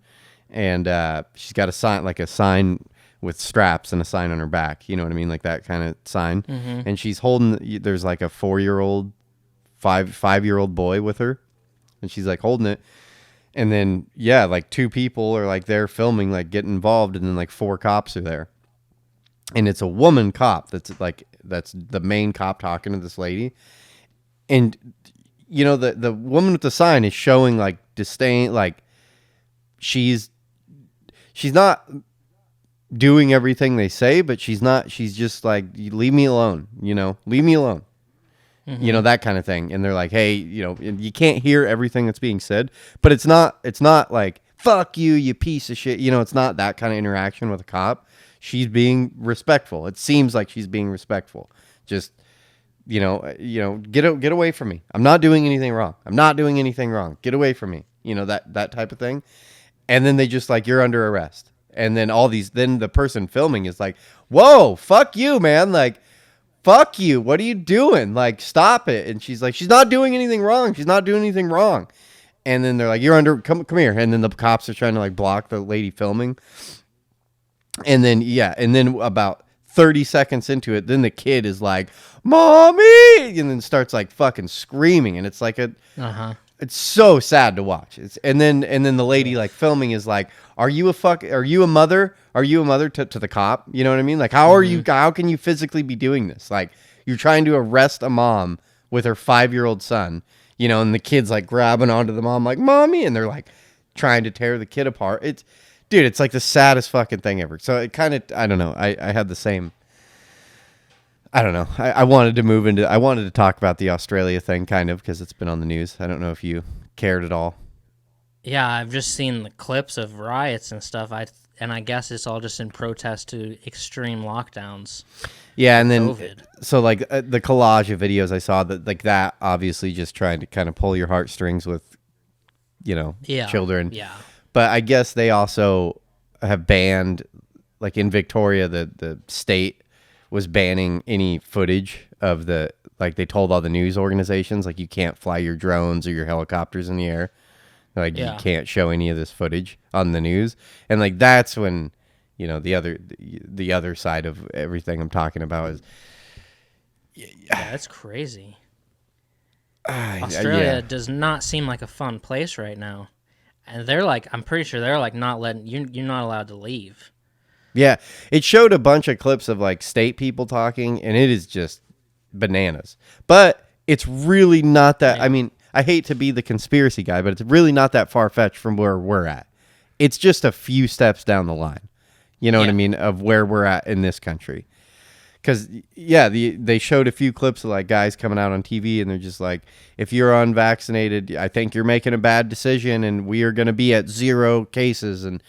and she's got a sign with straps and a sign on her back. You know what I mean, like that kind of sign. Mm-hmm. And she's holding. There's like a 4-year-old, 5-year-old boy with her, and she's like holding it. And then like 2 people are like there filming, like getting involved, and then like 4 cops are there, and it's a woman cop that's the main cop talking to this lady. And the woman with the sign is showing like disdain, like she's not doing everything they say, but she's just like, leave me alone, leave me alone. Mm-hmm. That kind of thing. And they're like, hey, you can't hear everything that's being said, but it's not like, fuck you, you piece of shit. It's not that kind of interaction with a cop. She's being respectful. It seems like she's being respectful. Just, get away from me. I'm not doing anything wrong. I'm not doing anything wrong. Get away from me. That type of thing. And then they just like, you're under arrest. And then then the person filming is like, whoa, fuck you, man. Like, fuck you. What are you doing? Like, stop it. And she's like, she's not doing anything wrong. She's not doing anything wrong. And then they're like, you're under, come here. And then the cops are trying to like block the lady filming. And then about 30 seconds into it, then the kid is like, mommy, and then starts like fucking screaming. And it's like it's so sad to watch. And then the lady like filming is like, are you a mother? Are you a mother to the cop? You know what I mean? Like, how can you physically be doing this? Like, you're trying to arrest a mom with her 5-year-old son, and the kid's like grabbing onto the mom like, mommy, and they're like trying to tear the kid apart. It's like the saddest fucking thing ever. So it kind of, I don't know. I had the same, I don't know. I wanted to talk about the Australia thing kind of because it's been on the news. I don't know if you cared at all. Yeah, I've just seen the clips of riots and stuff. I guess it's all just in protest to extreme lockdowns. Yeah, and then COVID. So like the collage of videos I saw that obviously just trying to kind of pull your heartstrings with, children. Yeah. But I guess they also have banned, like in Victoria, the state was banning any footage of they told all the news organizations, like, you can't fly your drones or your helicopters in the air. Like, you can't show any of this footage on the news. And like, that's when, the other side of everything I'm talking about is. Yeah, that's crazy. Australia does not seem like a fun place right now. And they're like, I'm pretty sure they're like not letting you're not allowed to leave. Yeah, it showed a bunch of clips of like state people talking, and it is just bananas. But it's really not that. I mean, I hate to be the conspiracy guy, but it's really not that far fetched from where we're at. It's just a few steps down the line. You know what I mean, of where we're at in this country. Because they showed a few clips of like guys coming out on TV, and they're just like, if you're unvaccinated, I think you're making a bad decision, and we are going to be at 0 cases, and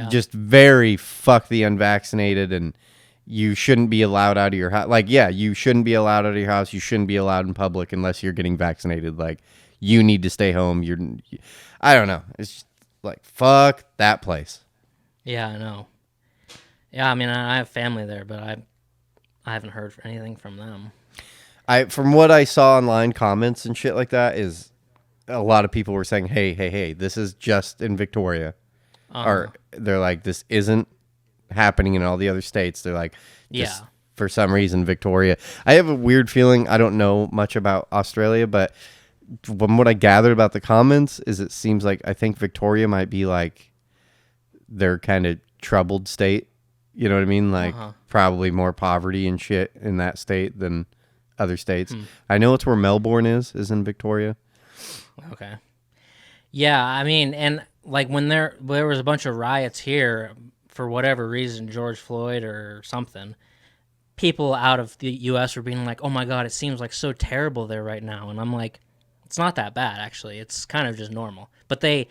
just very fuck the unvaccinated, and you shouldn't be allowed out of your house. Like, you shouldn't be allowed out of your house. You shouldn't be allowed in public unless you're getting vaccinated. Like, you need to stay home. I don't know. It's just like, fuck that place. Yeah, I know. Yeah, I mean, I have family there, but I haven't heard anything from them. From what I saw online comments and shit like that, is a lot of people were saying, hey, this is just in Victoria. Or they're like, this isn't happening in all the other states. They're like, for some reason, Victoria. I have a weird feeling. I don't know much about Australia, but from what I gathered about the comments is it seems like I think Victoria might be like their kind of troubled state. You know what I mean? Like probably more poverty and shit in that state than other states. I know it's where Melbourne is in Victoria. Okay. Yeah, I mean, and like when there was a bunch of riots here for whatever reason, George Floyd or something, people out of the U.S. were being like, oh my God, it seems like so terrible there right now. And I'm like, it's not that bad, actually. It's kind of just normal. But I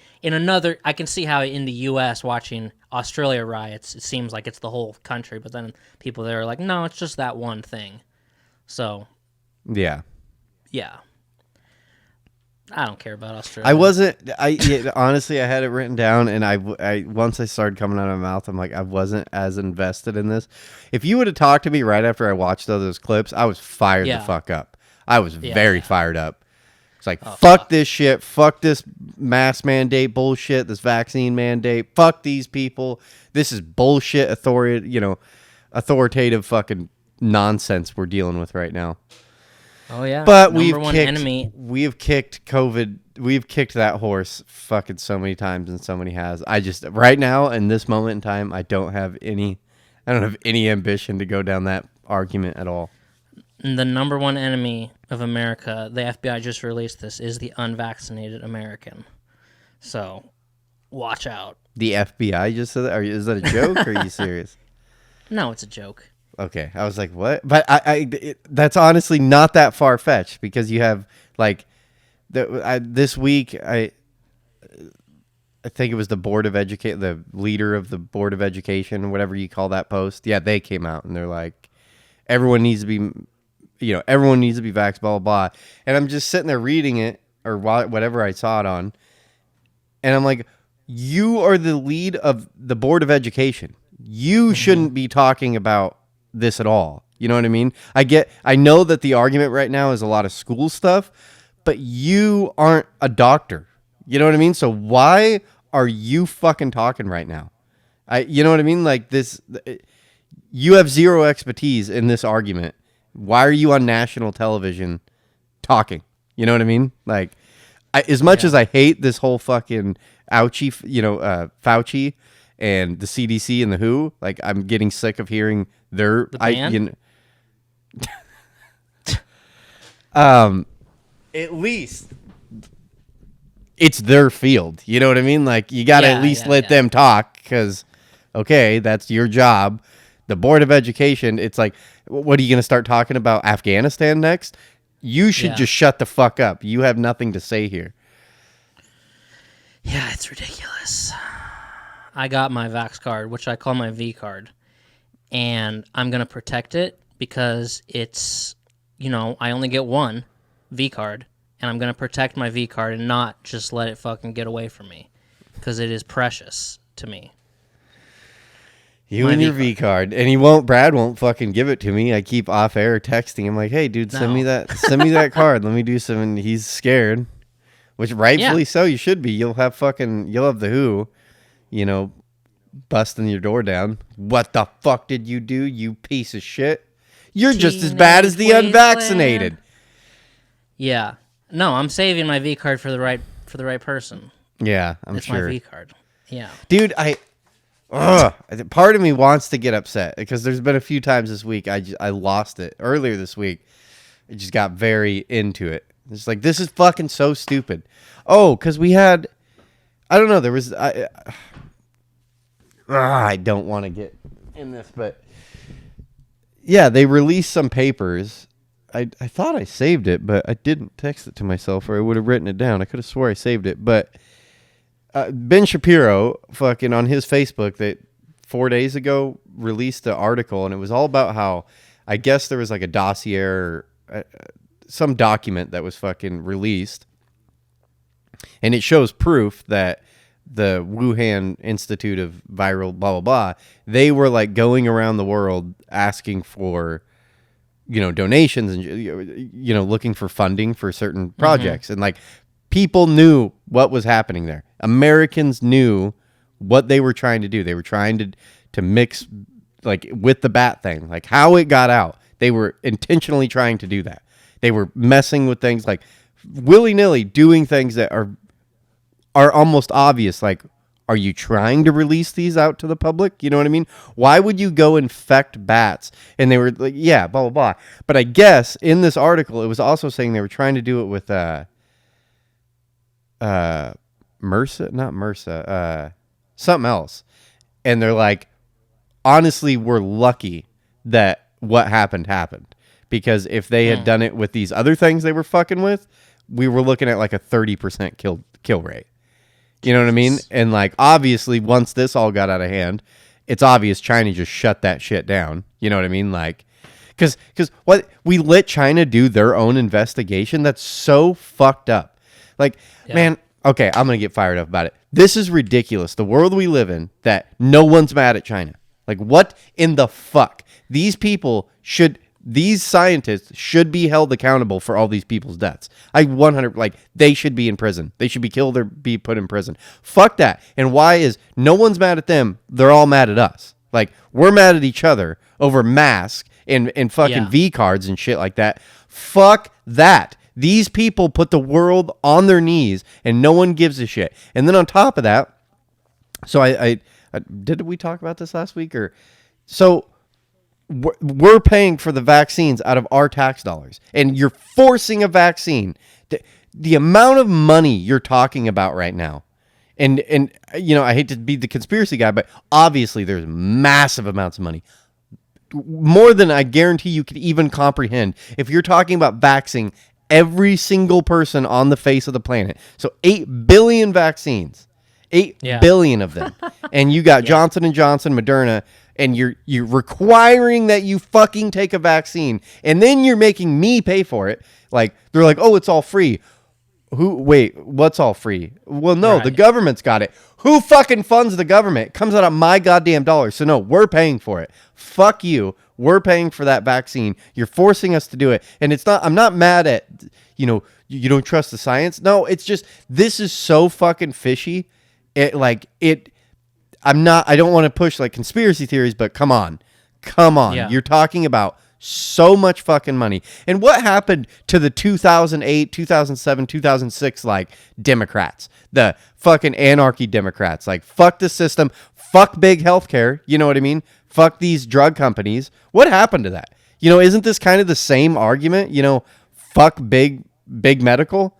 can see how in the U.S. watching Australia riots, it seems like it's the whole country. But then people there are like, no, it's just that one thing. So. Yeah. I don't care about Australia. Honestly, I had it written down, and I once I started coming out of my mouth, I'm like, I wasn't as invested in this. If you would have talked to me right after I watched all those clips, I was fired the fuck up. I was Yeah, very yeah. fired up. It's like, Oh, fuck this shit. Fuck this mask mandate bullshit, this vaccine mandate. Fuck these people. This is bullshit authoritative fucking nonsense we're dealing with right now. Oh yeah. But Number one enemy. we have kicked COVID. We've kicked that horse fucking so many times, and somebody has. I just right now in this moment in time, I don't have any ambition to go down that argument at all. The number one enemy of America, the FBI just released this, is the unvaccinated American. So, watch out. The FBI just said that? Is that a joke, or are you serious? No, it's a joke. Okay, I was like, what? But that's honestly not that far-fetched, because you have, like, this week, I think it was the the leader of the Board of Education, whatever you call that post. Yeah, they came out, and they're like, everyone needs to be vaxxed, blah, blah, blah. And I'm just sitting there reading it, or whatever I saw it on, and I'm like, you are the lead of the Board of Education. You shouldn't be talking about this at all. You know what I mean? I know that the argument right now is a lot of school stuff, but you aren't a doctor. You know what I mean? So why are you fucking talking right now? You know what I mean? Like this, you have zero expertise in this argument. Why are you on national television talking? You know what I mean? Like, as much as I hate this whole fucking Fauci and the CDC and the WHO, like, I'm getting sick of hearing their band? At least it's their field. You know what I mean? Like, you got to at least let them talk, because, okay, that's your job. The Board of Education, it's like, what are you going to start talking about Afghanistan next? You should just shut the fuck up. You have nothing to say here. Yeah, it's ridiculous. I got my Vax card, which I call my V card, and I'm going to protect it because it's, I only get one V card, and I'm going to protect my V card and not just let it fucking get away from me, because it is precious to me. You and your V card. And Brad won't fucking give it to me. I keep off air texting him like, hey dude, send me that card. Let me do some. And he's scared, which rightfully so. You should be. You'll have the WHO, busting your door down. What the fuck did you do, you piece of shit? You're just as bad as the unvaccinated. Yeah. No, I'm saving my V card for the right person. Yeah, I'm sure. It's my V card. Yeah. Dude, part of me wants to get upset because there's been a few times this week I lost it. Earlier this week, I just got very into it. It's like, this is fucking so stupid. Oh, because we had, I don't know, there was, I don't want to get in this, but yeah, they released some papers. I thought I saved it, but I didn't text it to myself, or I would have written it down. I could have swore I saved it, but Ben Shapiro fucking on his Facebook that 4 days ago released the article, and it was all about how, I guess there was like a dossier or some document that was fucking released, and it shows proof that the Wuhan Institute of Viral blah blah blah, they were like going around the world asking for donations and looking for funding for certain projects, and like people knew what was happening there. Americans knew what they were trying to do. They were trying to mix, like, with the bat thing, like how it got out. They were intentionally trying to do that. They were messing with things, like willy-nilly doing things that are almost obvious. Like, are you trying to release these out to the public? You know what I mean? Why would you go infect bats? And they were like, yeah, blah, blah, blah. But I guess in this article, it was also saying they were trying to do it with MRSA, something else. And they're like, honestly, we're lucky that what happened. Because if they had done it with these other things they were fucking with, we were looking at like a 30% kill rate. You know what I mean? And like, obviously, once this all got out of hand, it's obvious China just shut that shit down. You know what I mean? Like, because what, we let China do their own investigation? That's so fucked up. Like, man, okay, I'm going to get fired up about it. This is ridiculous. The world we live in, that no one's mad at China. Like, what in the fuck? These people these scientists should be held accountable for all these people's deaths. I 100 like they should be in prison. They should be killed or be put in prison. Fuck that. And why is no one's mad at them? They're all mad at us. Like we're mad at each other over masks and fucking V cards and shit like that. Fuck that. These people put the world on their knees and no one gives a shit. And then on top of that, so I did we talk about this last week or so we're paying for the vaccines out of our tax dollars and you're forcing a vaccine. The amount of money you're talking about right now, and you know, I hate to be the conspiracy guy, but obviously there's massive amounts of money. More than I guarantee you could even comprehend if you're talking about vaccinating every single person on the face of the planet. So 8 billion vaccines, 8 billion of them. And you got Johnson & Johnson, Moderna, and you're requiring that you fucking take a vaccine, and then you're making me pay for it. Like they're like, oh, it's all free. Wait, what's all free? Well, no, the government's got it. Who fucking funds the government? It comes out of my goddamn dollars. So no, we're paying for it. Fuck you. We're paying for that vaccine. You're forcing us to do it. And it's not, I'm not mad at, you know, you don't trust the science. No, it's just, this is so fucking fishy. I don't want to push like conspiracy theories, but come on. Yeah. You're talking about so much fucking money. And what happened to the 2008, 2007, 2006 like Democrats, the fucking anarchy Democrats, like fuck the system, fuck big healthcare, you know what I mean? Fuck these drug companies. What happened to that? You know, isn't this kind of the same argument? You know, fuck big medical,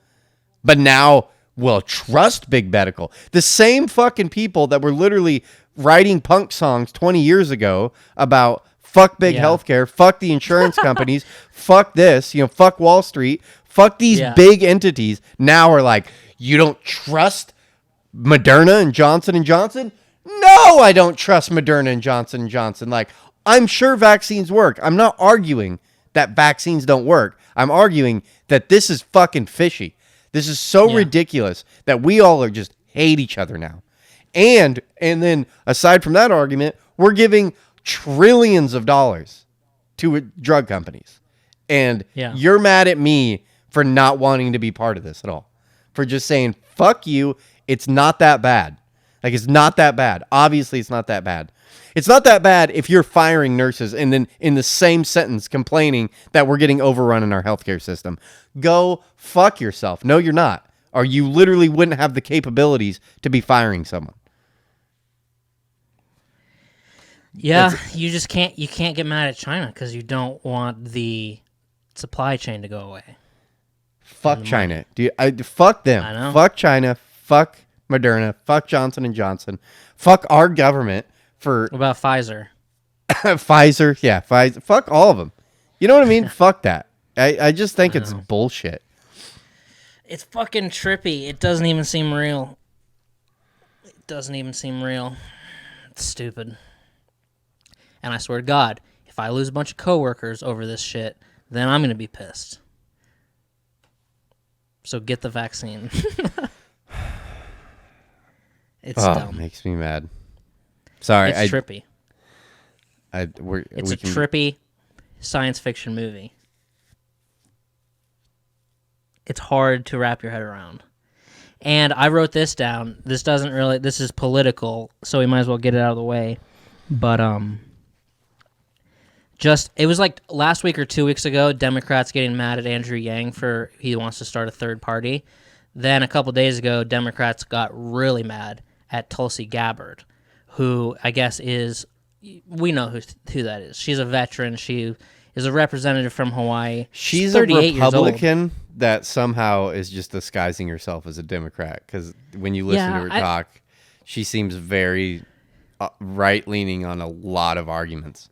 but now we'll trust big medical. The same fucking people that were literally writing punk songs 20 years ago about fuck big healthcare, fuck the insurance companies, fuck this, you know, fuck Wall Street, fuck these big entities. Now are like, you don't trust Moderna and Johnson & Johnson? No, I don't trust Moderna and Johnson & Johnson. Like, I'm sure vaccines work. I'm not arguing that vaccines don't work. I'm arguing that this is fucking fishy. This is so ridiculous that we all are just hate each other now. And then aside from that argument, we're giving trillions of dollars to drug companies. And you're mad at me for not wanting to be part of this at all. For just saying, fuck you, it's not that bad. Like, it's not that bad. Obviously, it's not that bad. It's not that bad if you're firing nurses and then in the same sentence complaining that we're getting overrun in our healthcare system. Go fuck yourself. No, you're not. Or you literally wouldn't have the capabilities to be firing someone. Yeah, you can't get mad at China because you don't want the supply chain to go away. Fuck China. Fuck them. I know. Fuck China. Fuck Moderna. Fuck Johnson & Johnson. Fuck our government for... What about Pfizer? Pfizer. Yeah, Pfizer. Fuck all of them. You know what I mean? Fuck that. I just think it's bullshit. It's fucking trippy. It doesn't even seem real. It's stupid. And I swear to God, if I lose a bunch of coworkers over this shit, then I'm going to be pissed. So get the vaccine. It's dumb. It makes me mad. Sorry. It's trippy. It's a trippy science fiction movie. It's hard to wrap your head around. And I wrote this down. This is political, so we might as well get it out of the way. But, it was like last week or 2 weeks ago, Democrats getting mad at Andrew Yang for he wants to start a third party. Then a couple days ago, Democrats got really mad at Tulsi Gabbard, who I guess we know who that is. She's a veteran. She is a representative from Hawaii. She's a Republican that somehow is just disguising herself as a Democrat, because when you listen to her talk, she seems very right-leaning on a lot of arguments.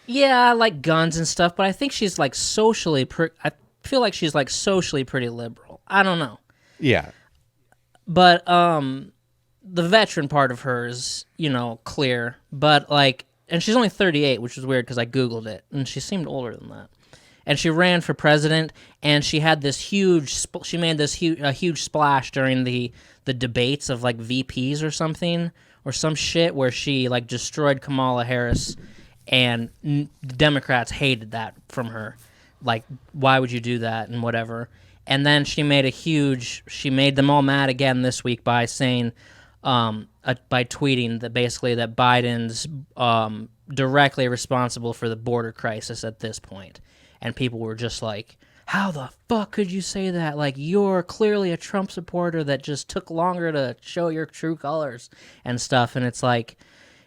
Yeah, like guns and stuff, but I think she's like socially... I feel like she's like socially pretty liberal. I don't know. Yeah. But the veteran part of her is, clear. But like... And she's only 38, which is weird because I Googled it, and she seemed older than that. And she ran for president, and she had this huge... She made this huge splash during the debates of like VPs or something, or some shit where she like destroyed Kamala Harris. And Democrats hated that from her. Like, why would you do that and whatever? And then she made them all mad again this week by saying, by tweeting that basically that Biden's directly responsible for the border crisis at this point. And people were just like, how the fuck could you say that? Like, you're clearly a Trump supporter that just took longer to show your true colors and stuff. And it's like,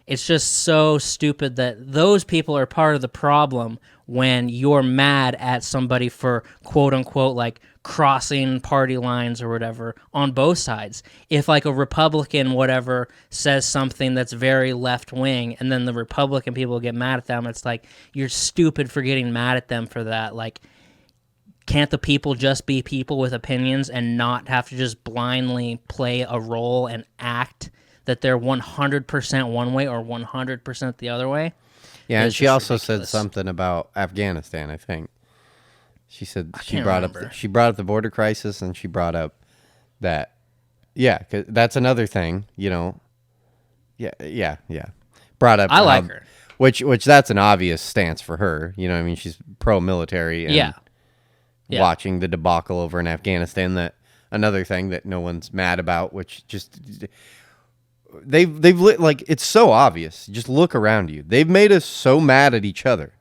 it's just so stupid that those people are part of the problem when you're mad at somebody for quote unquote like crossing party lines or whatever on both sides. If like a Republican whatever says something that's very left wing and then the Republican people get mad at them, it's like, you're stupid for getting mad at them for that. Like, can't the people just be people with opinions and not have to just blindly play a role and act that they're 100% one way or 100% the other way? Yeah, and she also ridiculous. said something about Afghanistan, I think. She said she can't brought remember. up she brought up the border crisis, and she brought up that, yeah, 'cause that's another thing, you know. Yeah. Brought up. I like her. Which that's an obvious stance for her. You know what I mean? She's pro-military and Yeah. watching the debacle over in Afghanistan. That another thing that no one's mad about, which just they've lit, like, it's so obvious. Just look around you. They've made us so mad at each other.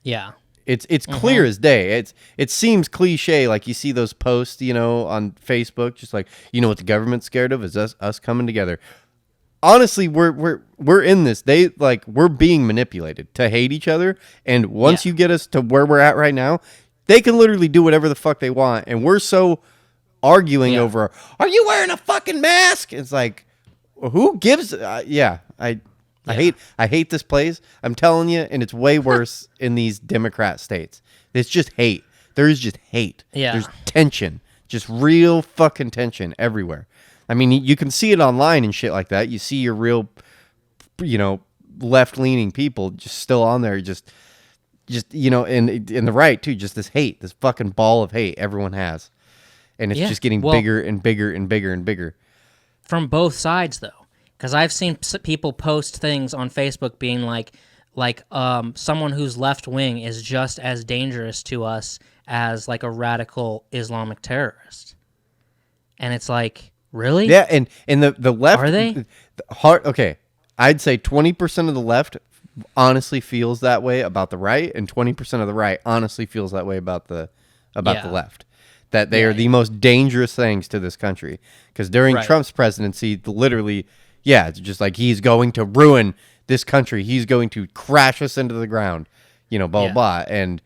Yeah. It's clear as day. It seems cliche, like you see those posts, you know, on Facebook, just like, you know what the government's scared of is us coming together. Honestly, we're in this. We're being manipulated to hate each other, and once you get us to where we're at right now, they can literally do whatever the fuck they want, and we're so arguing over, are you wearing a fucking mask? It's like, who gives? I hate this place. I'm telling you, and it's way worse in these Democrat states. It's just hate. There's just hate. Yeah. There's tension, just real fucking tension everywhere. I mean, you can see it online and shit like that. You see your real, you know, left-leaning people just still on there, just you know, and in the right too. Just this hate, this fucking ball of hate everyone has, and it's just getting bigger and bigger and bigger and bigger. From both sides, though, because I've seen people post things on Facebook being like someone who's left wing is just as dangerous to us as like a radical Islamic terrorist, and it's like, really? Yeah, and the left Are they? Okay, I'd say 20% of the left honestly feels that way about the right, and 20% of the right honestly feels that way about the left. That they are the most dangerous things to this country. Because during Trump's presidency, literally, it's just like, he's going to ruin this country. He's going to crash us into the ground, you know, blah, blah. And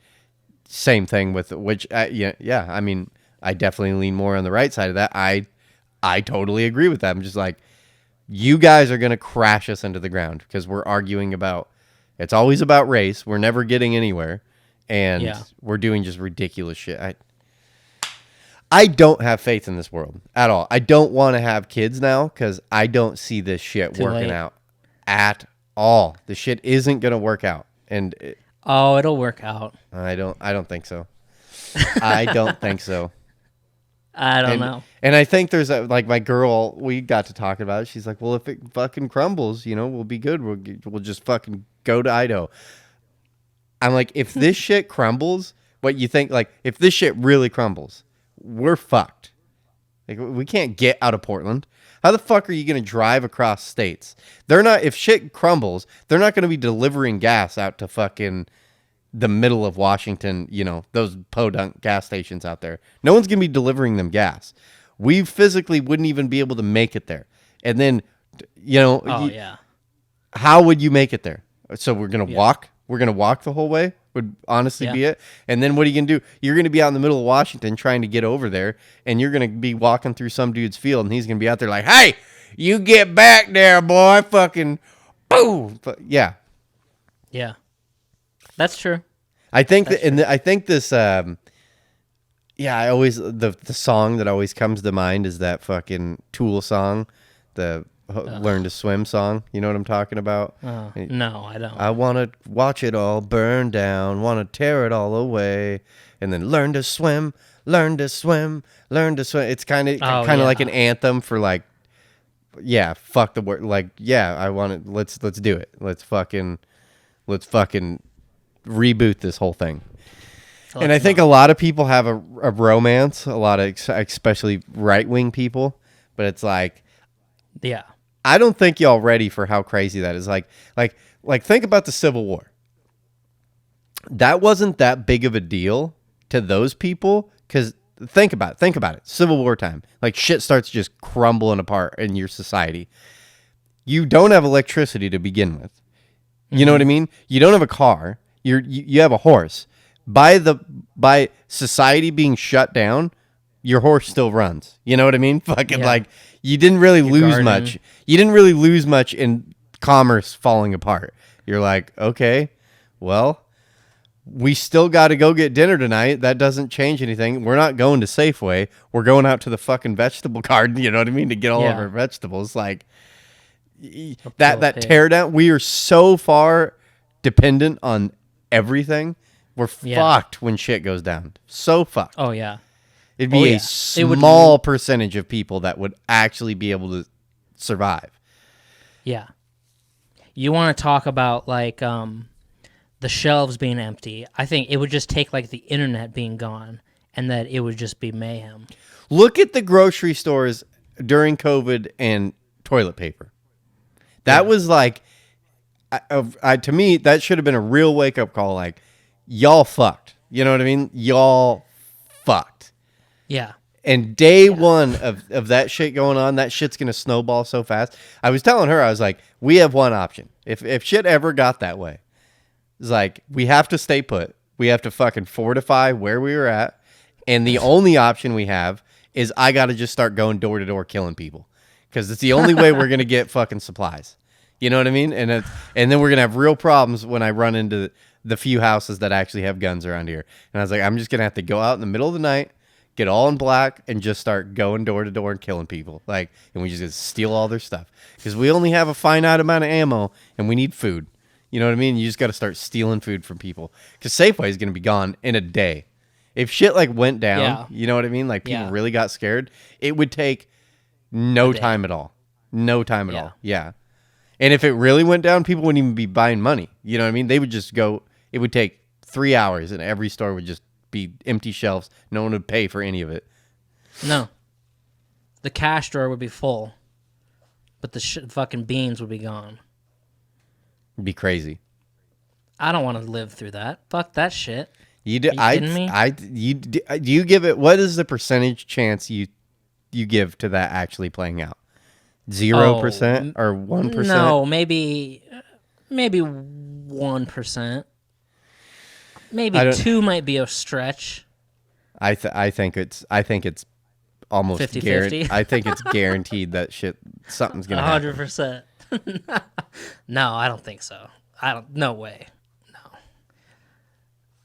same thing with, which, I mean, I definitely lean more on the right side of that. I totally agree with that. I'm just like, you guys are going to crash us into the ground because we're arguing about, it's always about race. We're never getting anywhere. And we're doing just ridiculous shit. I don't have faith in this world at all. I don't want to have kids now because I don't see this shit working out at all. The shit isn't going to work out. And it'll work out. I don't think so. I don't think so. I don't know. And I think there's like my girl, we got to talking about it. She's like, well, if it fucking crumbles, you know, we'll be good. We'll just fucking go to Idaho. I'm like, if this shit crumbles, what you think, like, if this shit really crumbles, we're fucked. Like, we can't get out of Portland. How the fuck are you going to drive across states? If shit crumbles, they're not going to be delivering gas out to fucking the middle of Washington, you know, those podunk gas stations out there. No one's going to be delivering them gas. We physically wouldn't even be able to make it there. And then, you know, how would you make it there? So we're going to walk? We're going to walk the whole way? Would honestly be it. And then what are you going to do? You're going to be out in the middle of Washington trying to get over there, and you're going to be walking through some dude's field, and he's going to be out there like, hey, you get back there, boy. Fucking boom. Yeah. Yeah. That's true. I think I think this I always the song that always comes to mind is that fucking Tool song, the Learn to Swim song. You know what I'm talking about? No, I don't. I want to watch it all burn down, want to tear it all away, and then learn to swim, learn to swim, learn to swim. It's kind of like an anthem for like, fuck the word. Like, I want it. Let's do it. Let's Let's fucking reboot this whole thing. And I think a lot of people have a romance, a lot of especially right-wing people, but it's like, yeah, I don't think y'all ready for how crazy that is. Like think about the Civil War. That wasn't that big of a deal to those people because think about it. Civil War time, like shit starts just crumbling apart in your society. You don't have electricity to begin with. You know what I mean? You don't have a car. You have a horse. By society being shut down, your horse still runs. You know what I mean? Fucking like you didn't really lose much. You didn't really lose much in commerce falling apart. You're like, okay, well, we still got to go get dinner tonight. That doesn't change anything. We're not going to Safeway. We're going out to the fucking vegetable garden. You know what I mean? To get all of our vegetables. Like that tear down. We are so far dependent on everything. We're fucked when shit goes down. So fucked. Oh, yeah. It'd be a small percentage of people that would actually be able to survive. Yeah. You want to talk about, like, the shelves being empty. I think it would just take, like, the internet being gone, and that it would just be mayhem. Look at the grocery stores during COVID and toilet paper. That was, like, to me, that should have been a real wake-up call, like, y'all fucked. You know what I mean? Y'all fucked. Yeah. And day one of that shit going on, that shit's going to snowball so fast. I was telling her, I was like, we have one option. If shit ever got that way, it's like, we have to stay put. We have to fucking fortify where we were at. And the only option we have is I got to just start going door to door killing people. Because it's the only way we're going to get fucking supplies. You know what I mean? And then we're going to have real problems when I run into the few houses that actually have guns around here. And I was like, I'm just going to have to go out in the middle of the night, get all in black, and just start going door to door and killing people. Like, and we just gonna steal all their stuff. Because we only have a finite amount of ammo, and we need food. You know what I mean? You just got to start stealing food from people. Because Safeway is going to be gone in a day. If shit, like, went down, you know what I mean? Like, people really got scared, it would take no time at all. No time at all. Yeah. And if it really went down, people wouldn't even be buying money. You know what I mean? They would just go, it would take 3 hours, and every store would just be empty shelves. No one would pay for any of it. No. The cash drawer would be full, but the fucking beans would be gone. It'd be crazy. I don't want to live through that. Fuck that shit. You do, Are you kidding me? Do you give it? What is the percentage chance you give to that actually playing out? 0% or 1%? No, maybe 1%. Maybe 2 might be a stretch. I think it's almost 50-50. I think it's guaranteed that something's gonna happen. 100%. No, I don't think so. No way. No.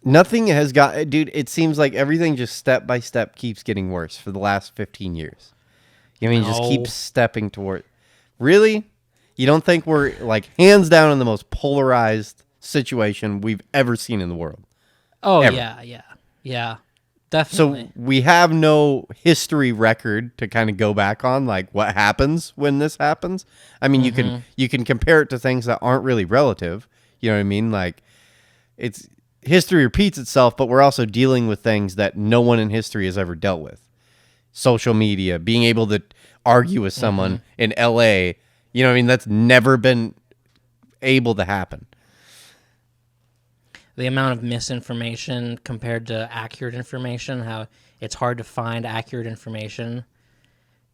Nothing has got, dude. It seems like everything just step by step keeps getting worse for the last 15 years. You mean just keep stepping toward? Really? You don't think we're like hands down in the most polarized situation we've ever seen in the world? Oh, ever. Yeah, definitely. So we have no history record to kind of go back on, like what happens when this happens. I mean, you can compare it to things that aren't really relative. You know what I mean? Like, it's history repeats itself, but we're also dealing with things that no one in history has ever dealt with. Social media, being able to argue with someone in LA, you know what I mean? That's never been able to happen. The amount of misinformation compared to accurate information, how it's hard to find accurate information.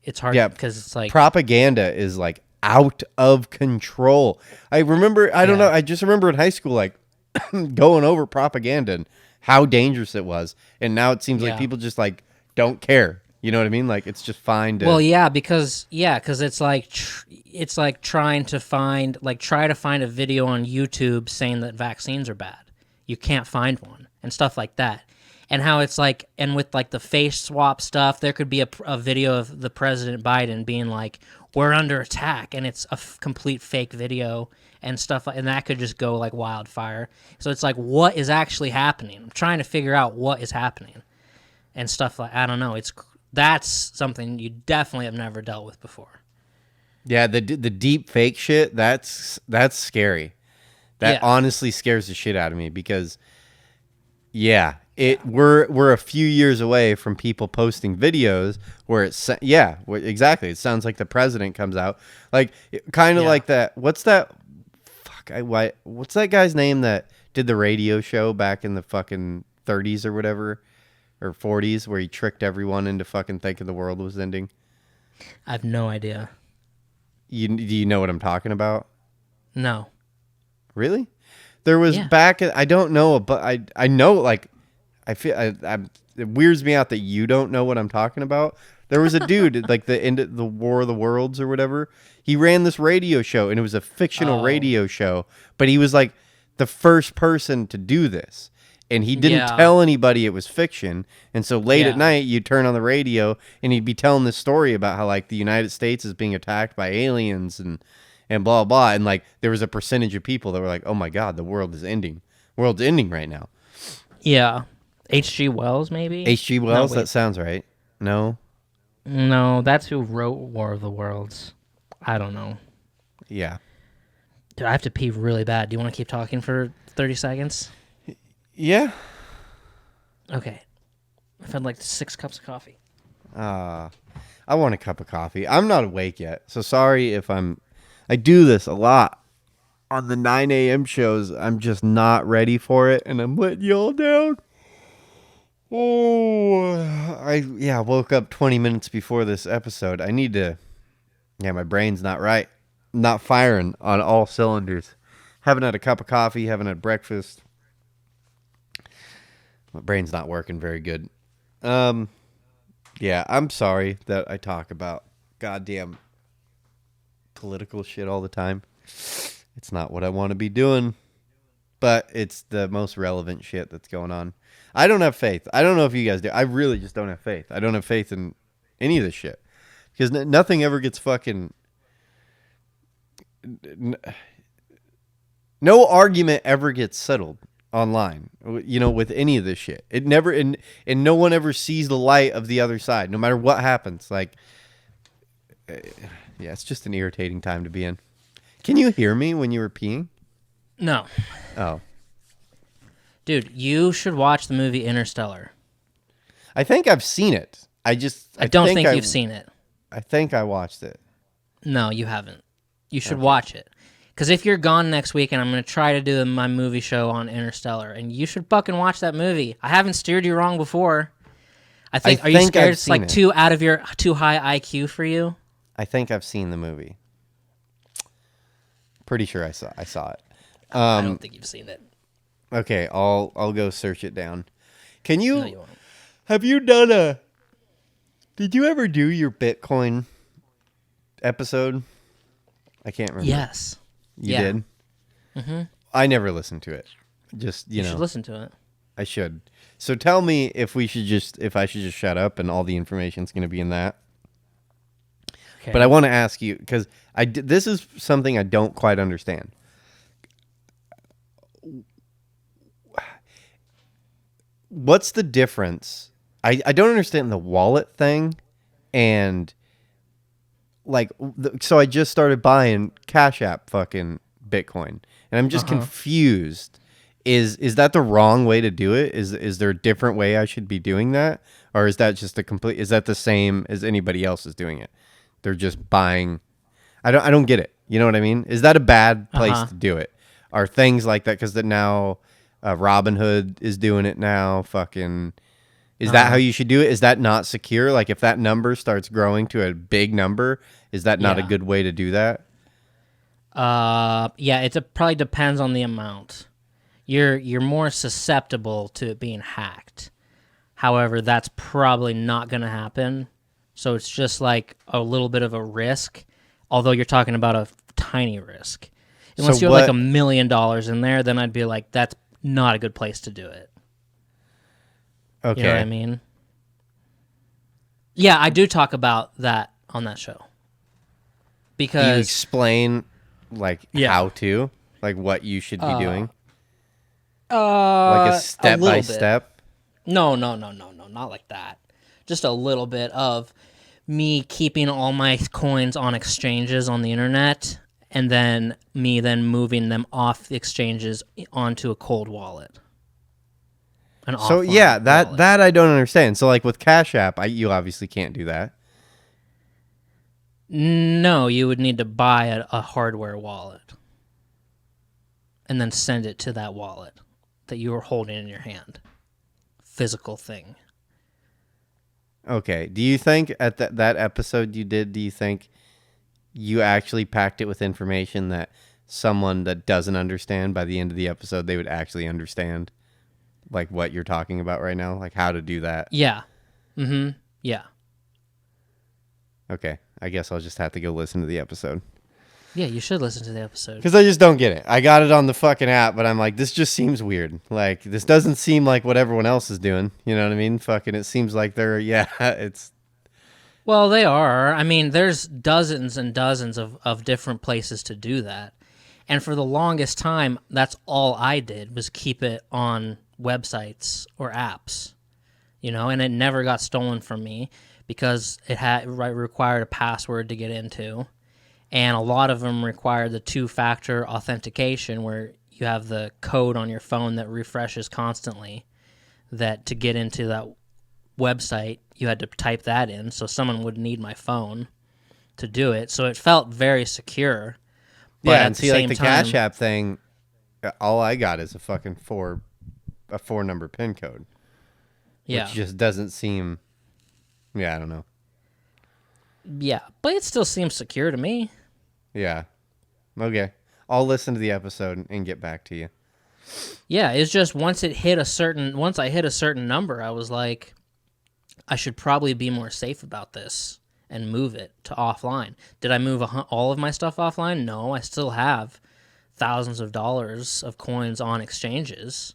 It's hard because it's like propaganda is like out of control. I remember, I don't know, I just remember in high school, like going over propaganda and how dangerous it was. And now it seems like people just like don't care. You know what I mean? Like, it's just fine to... Well, because it's like trying to find, like, try to find a video on YouTube saying that vaccines are bad. You can't find one and stuff like that. And how it's like, and with like the face swap stuff, there could be a video of the President Biden being like, we're under attack, and it's a complete fake video and stuff, and that could just go like wildfire. So it's like, what is actually happening? I'm trying to figure out what is happening and stuff like, I don't know. That's something you definitely have never dealt with before. Yeah, the deep fake shit, that's scary. That honestly scares the shit out of me because, we're a few years away from people posting videos where exactly. It sounds like the president comes out, like kind of like that. What's that? What's that guy's name that did the radio show back in the fucking 30s or whatever, or 40s, where he tricked everyone into fucking thinking the world was ending? I have no idea. Do you know what I'm talking about? No. Really? There was I don't know, but I know, like, I feel it weirds me out that you don't know what I'm talking about. There was a dude like the end of the War of the Worlds or whatever. He ran this radio show, and it was a fictional radio show, but he was like the first person to do this. And he didn't tell anybody it was fiction. And so late at night, you'd turn on the radio, and he'd be telling this story about how, like, the United States is being attacked by aliens and blah, blah. And, like, there was a percentage of people that were like, oh, my God, the world is ending. World's ending right now. Yeah. H.G. Wells, maybe? H.G. Wells? No, that sounds right. No? No, that's who wrote War of the Worlds. I don't know. Yeah. Dude, I have to pee really bad. Do you want to keep talking for 30 seconds? Yeah. Okay. I've had like 6 cups of coffee. I want a cup of coffee. I'm not awake yet, so sorry if I do this a lot on the 9 a.m. shows. I'm just not ready for it, and I'm letting y'all down. Oh, I woke up 20 minutes before this episode. I need to, my brain's not right. Not firing on all cylinders. Haven't had a cup of coffee, haven't had breakfast. My brain's not working very good. I'm sorry that I talk about goddamn political shit all the time. It's not what I want to be doing, but it's the most relevant shit that's going on. I don't have faith. I don't know if you guys do. I really just don't have faith. I don't have faith in any of this shit because nothing ever gets fucking... No argument ever gets settled online, with any of this shit. It never, and no one ever sees the light of the other side, no matter what happens. Like, it's just an irritating time to be in. Can you hear me when you were peeing? No. Oh. Dude, you should watch the movie Interstellar. I think I've seen it. I don't think you've seen it. I think I watched it. No, you haven't. You should watch it. Because if you're gone next week, and I'm going to try to do my movie show on Interstellar, and you should fucking watch that movie. I haven't steered you wrong before. Are you scared it's like too out of your too high IQ for you? I think I've seen the movie. Pretty sure I saw it. I don't think you've seen it. Okay, I'll go search it down. Can you? No, you won't. Have you done Did you ever do your Bitcoin episode? I can't remember. Yes. You did? Mm-hmm. I never listened to it. Just, you should listen to it. I should. So tell me if I should just shut up and all the information's going to be in that. Okay. But I want to ask you, because this is something I don't quite understand. What's the difference? I don't understand the wallet thing, and so I just started buying Cash App fucking Bitcoin, and I'm just confused. Is that the wrong way to do it? Is there a different way I should be doing that, or is that just is that the same as anybody else is doing it? They're just buying. I don't get it. You know what I mean? Is that a bad place to do it? Are things like that because now Robinhood is doing it now? Fucking. Is that how you should do it? Is that not secure? Like if that number starts growing to a big number, is that not a good way to do that? It probably depends on the amount. You're more susceptible to it being hacked. However, that's probably not going to happen. So it's just like a little bit of a risk, although you're talking about a tiny risk. Unless you have like $1 million in there, then I'd be like, that's not a good place to do it. Okay. You know what I mean? Yeah, I do talk about that on that show. Because do you explain how to? Like what you should be doing? Like a step by step? No, not like that. Just a little bit of me keeping all my coins on exchanges on the internet and then me then moving them off the exchanges onto a cold wallet. So yeah, that I don't understand. So like with Cash App, you obviously can't do that. No, you would need to buy a hardware wallet and then send it to that wallet that you were holding in your hand. Physical thing. Okay. Do you think at that episode you did, do you think you actually packed it with information that someone that doesn't understand, by the end of the episode, they would actually understand like what you're talking about right now? Like how to do that? Yeah. Mm-hmm. Yeah. Okay. I guess I'll just have to go listen to the episode. Yeah, you should listen to the episode. Because I just don't get it. I got it on the fucking app, but I'm like, this just seems weird. Like, this doesn't seem like what everyone else is doing. You know what I mean? Fucking, it seems like it's... Well, they are. I mean, there's dozens and dozens of different places to do that. And for the longest time, that's all I did was keep it on websites or apps, and it never got stolen from me because it required a password to get into. And a lot of them require the two-factor authentication where you have the code on your phone that refreshes constantly, that to get into that website, you had to type that in, so someone would need my phone to do it. So it felt very secure. But yeah, at and the see, same like the time, Cash App thing, all I got is a fucking four-number PIN code. yeah. Which just doesn't seem... Yeah, I don't know. Yeah, but it still seems secure to me. Yeah. Okay. I'll listen to the episode and get back to you. Yeah, it's just once I hit a certain number, I was like, I should probably be more safe about this and move it to offline. Did I move all of my stuff offline? No, I still have thousands of dollars of coins on exchanges.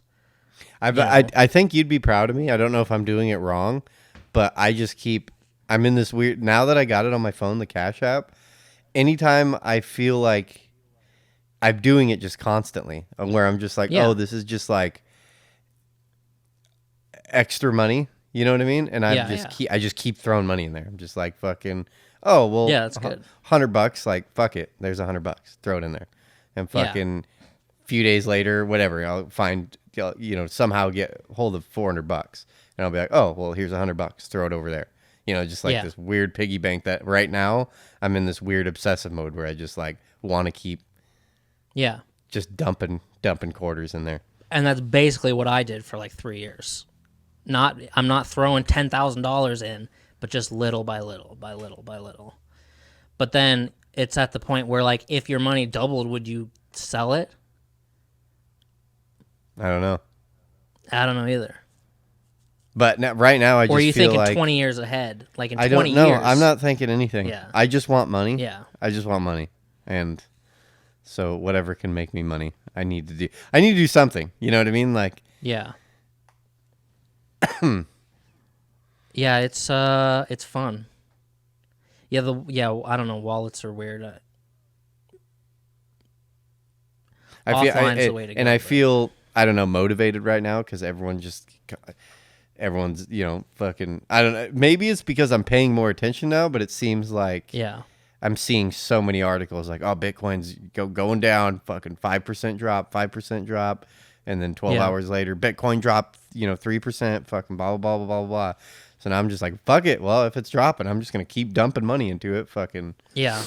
I think you'd be proud of me. I don't know if I'm doing it wrong, but I'm in this weird, now that I got it on my phone, the Cash App, anytime I feel like I'm doing it just constantly, where I'm just like, oh, this is just like extra money. You know what I mean? And I just keep throwing money in there. I'm just like fucking, oh, well, yeah, that's good. $100, like, fuck it. There's $100. Throw it in there. And fucking few days later, whatever, I'll find, somehow get hold of $400. And I'll be like, oh, well, here's $100. Throw it over there. Just like this weird piggy bank that right now I'm in this weird obsessive mode where I just like want to keep just dumping quarters in there. And that's basically what I did for like 3 years. I'm not throwing $10,000 in, but just little by little by little by little. But then it's at the point where like if your money doubled, would you sell it? I don't know. I don't know either. But right now, I just feel like... Or are you thinking 20 years ahead? Like in 20 years? I don't know. I'm not thinking anything. Yeah. I just want money. Yeah. I just want money. And so whatever can make me money, I need to do something. You know what I mean? Like... Yeah. Yeah, it's fun. Yeah, I don't know. Wallets are weird. Offline's the way to go. And I feel, I don't know, motivated right now because everyone's, fucking, I don't know. Maybe it's because I'm paying more attention now, but it seems like I'm seeing so many articles like, oh, Bitcoin's going down, fucking 5% drop. And then 12 hours later, Bitcoin dropped, 3%, fucking blah, blah, blah, blah, blah. So now I'm just like, fuck it. Well, if it's dropping, I'm just going to keep dumping money into it. Fucking. Yeah.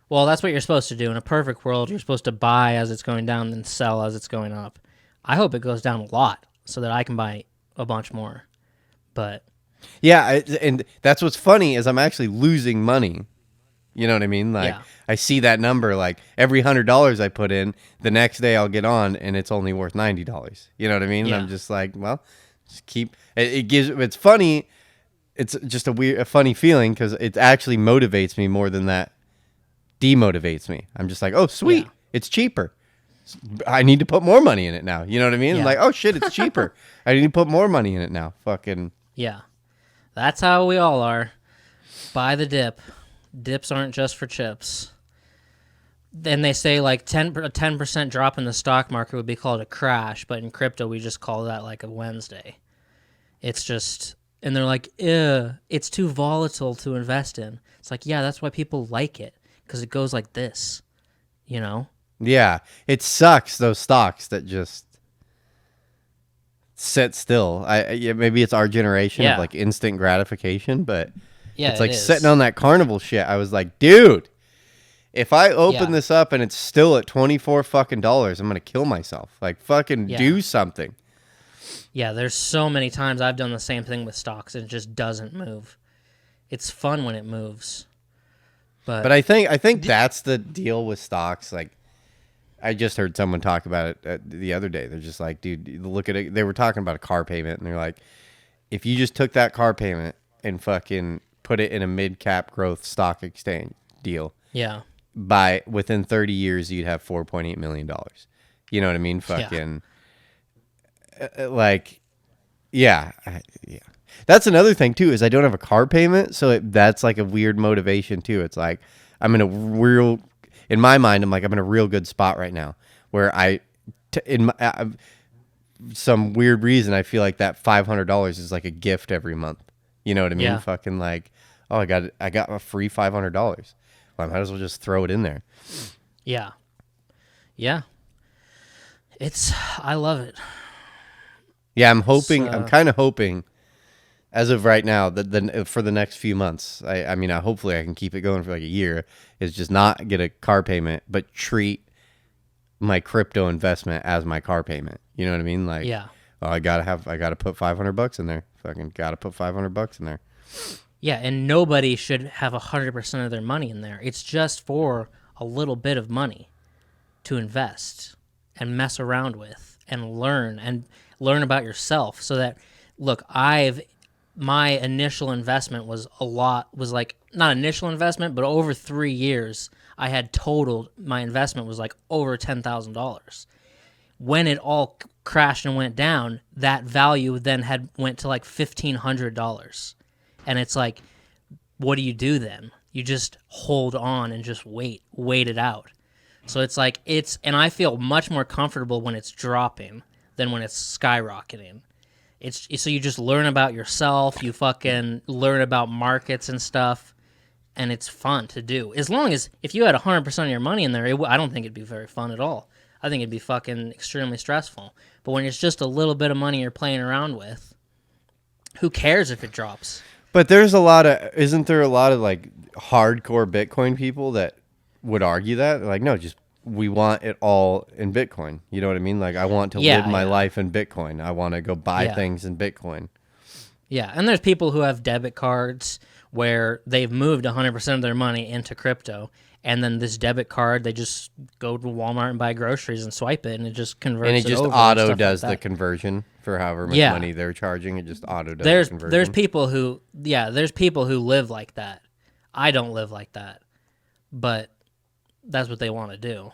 Well, that's what you're supposed to do. In a perfect world, you're supposed to buy as it's going down, then sell as it's going up. I hope it goes down a lot so that I can buy a bunch more. But. Yeah. And that's what's funny is I'm actually losing money. You know what I mean? Like, I see that number, like, every $100 I put in, the next day I'll get on, and it's only worth $90. You know what I mean? Yeah. And I'm just like, well, just keep... It's funny. It's just a funny feeling, because it actually motivates me more than that demotivates me. I'm just like, oh, sweet. It's cheaper. I need to put more money in it now. You know what I mean? I'm like, oh, shit, it's cheaper. I need to put more money in it now. Fucking... Yeah. That's how we all are. Buy the dip. Dips aren't just for chips. Then they say like 10% drop in the stock market would be called a crash, but in crypto we just call that like a Wednesday. It's just, and they're like, ew, it's too volatile to invest in. It's like, yeah, that's why people like it, because it goes like this. you know? Yeah, it sucks, those stocks that just sit still. Yeah, maybe it's our generation of Yeah. like instant gratification, but Yeah, it's it like sitting is. on that carnival shit. I was like, dude, if I open Yeah. this up and it's still at $24 fucking dollars, I'm gonna kill myself. Like, fucking Yeah. do something. Yeah, there's so many times I've done the same thing with stocks and it just doesn't move. It's fun when it moves. But I think that's the deal with stocks. Like, I just heard someone talk about it the other day. They're just like, dude, look at it. They were talking about a car payment, and they're like, if you just took that car payment and fucking put it in a mid-cap growth stock exchange deal, yeah. within 30 years, you'd have $4.8 million. You know what I mean? Fucking, like, yeah. That's another thing, too, is I don't have a car payment, so that's like a weird motivation, too. It's like, I'm in my mind, I'm in a real good spot right now where some weird reason, I feel like that $500 is like a gift every month. You know what I mean? Yeah. Fucking like, oh, I got a free $500. Well, I might as well just throw it in there. Yeah. Yeah. I love it. Yeah, I'm kind of hoping, as of right now, that for the next few months, hopefully I can keep it going for like a year, is just not get a car payment, but treat my crypto investment as my car payment. You know what I mean? Like, Yeah. oh, I gotta put $500 in there. Fucking gotta put $500 in there. Yeah, and nobody should have 100% of their money in there. It's just for a little bit of money to invest and mess around with and learn about yourself. So that, look, my initial investment was not initial investment, but over 3 years, I had totaled, my investment was like over $10,000. When it all crashed and went down, that value then went to like $1,500. And it's like, what do you do then? You just hold on and just wait it out. So it's like, and I feel much more comfortable when it's dropping than when it's skyrocketing. So you just learn about yourself, you fucking learn about markets and stuff, and it's fun to do. As long as, if you had 100% of your money in there, I don't think it'd be very fun at all. I think it'd be fucking extremely stressful. But when it's just a little bit of money you're playing around with, who cares if it drops? But isn't there a lot of like hardcore Bitcoin people that would argue that? Like, no, we want it all in Bitcoin. You know what I mean? Like, I want to live my life in Bitcoin. I want to go buy things in Bitcoin. Yeah, and there's people who have debit cards where they've moved 100% of their money into crypto, and then this debit card, they just go to Walmart and buy groceries and swipe it, and it just converts And it just over auto does the conversion for however much money they're charging. It just auto does the conversion. There's people who live like that. I don't live like that, but that's what they want to do.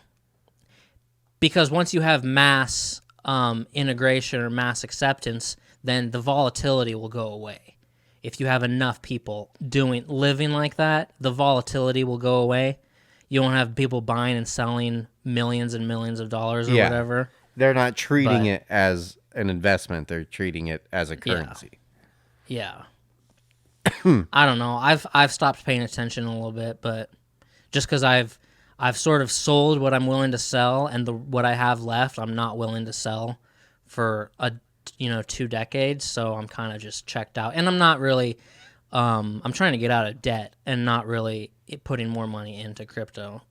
Because once you have mass integration or mass acceptance, then the volatility will go away. If you have enough people living like that, the volatility will go away. You won't have people buying and selling millions and millions of dollars or whatever. They're not treating it as an investment. They're treating it as a currency. Yeah. I don't know. I've stopped paying attention a little bit, but just because I've sort of sold what I'm willing to sell, and what I have left, I'm not willing to sell for 2 decades. So I'm kind of just checked out, and I'm not really. I'm trying to get out of debt and not really putting more money into crypto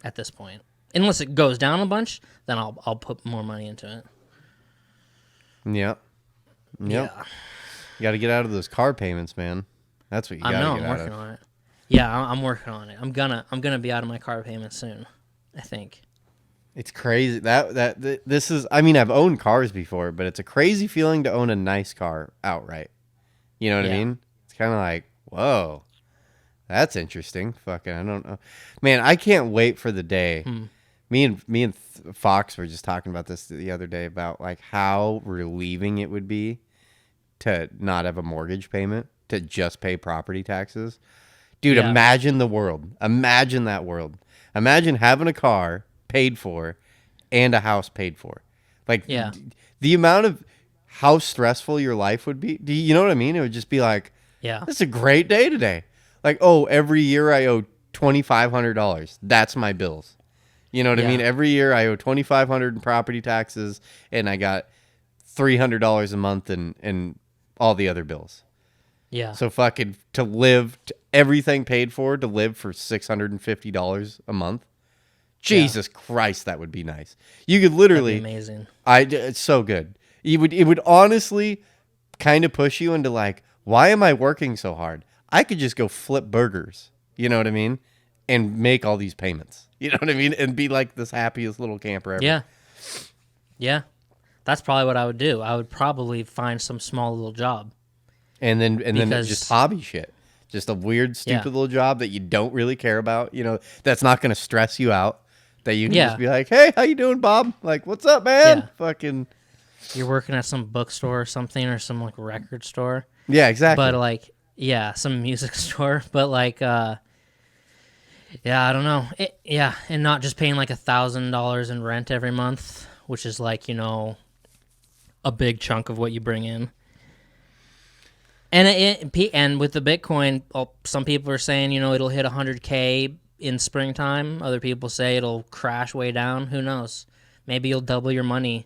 at this point. Unless it goes down a bunch, then I'll put more money into it. Yep. Yeah. You got to get out of those car payments, man. That's what you got to get out of. I'm working on it. Yeah, I'm working on it. I'm gonna be out of my car payment soon, I think. It's crazy this is. I mean, I've owned cars before, but it's a crazy feeling to own a nice car outright. You know what I mean? It's kind of like, whoa, that's interesting. Fucking, I don't know, man. I can't wait for the day. Me and Fox were just talking about this the other day about like how relieving it would be to not have a mortgage payment, to just pay property taxes. Dude, imagine the world. Imagine that world. Imagine having a car paid for and a house paid for. Like, the amount of how stressful your life would be. Do you know what I mean? It would just be like, this is a great day today. Like, oh, every year I owe $2,500. That's my bills. You know what I mean? Every year I owe $2,500 in property taxes, and I got $300 a month in all the other bills. Yeah. So fucking to live, everything paid for, to live for $650 a month. Jesus Christ, that would be nice. You could literally, amazing. It's so good. It would honestly kind of push you into like, why am I working so hard? I could just go flip burgers. You know what I mean? And make all these payments. You know what I mean? And be like this happiest little camper ever. Yeah. Yeah. That's probably what I would do. I would probably find some small little job. And then just hobby shit. Just a weird, stupid little job that you don't really care about. You know, that's not going to stress you out. That you can just be like, hey, how you doing, Bob? Like, what's up, man? Yeah. Fucking. You're working at some bookstore or something, or some like record store. Yeah, exactly. But like, some music store. But like, I don't know. And not just paying like $1,000 in rent every month, which is like, a big chunk of what you bring in. And with the Bitcoin, some people are saying, it'll hit 100K in springtime. Other people say it'll crash way down. Who knows? Maybe you'll double your money,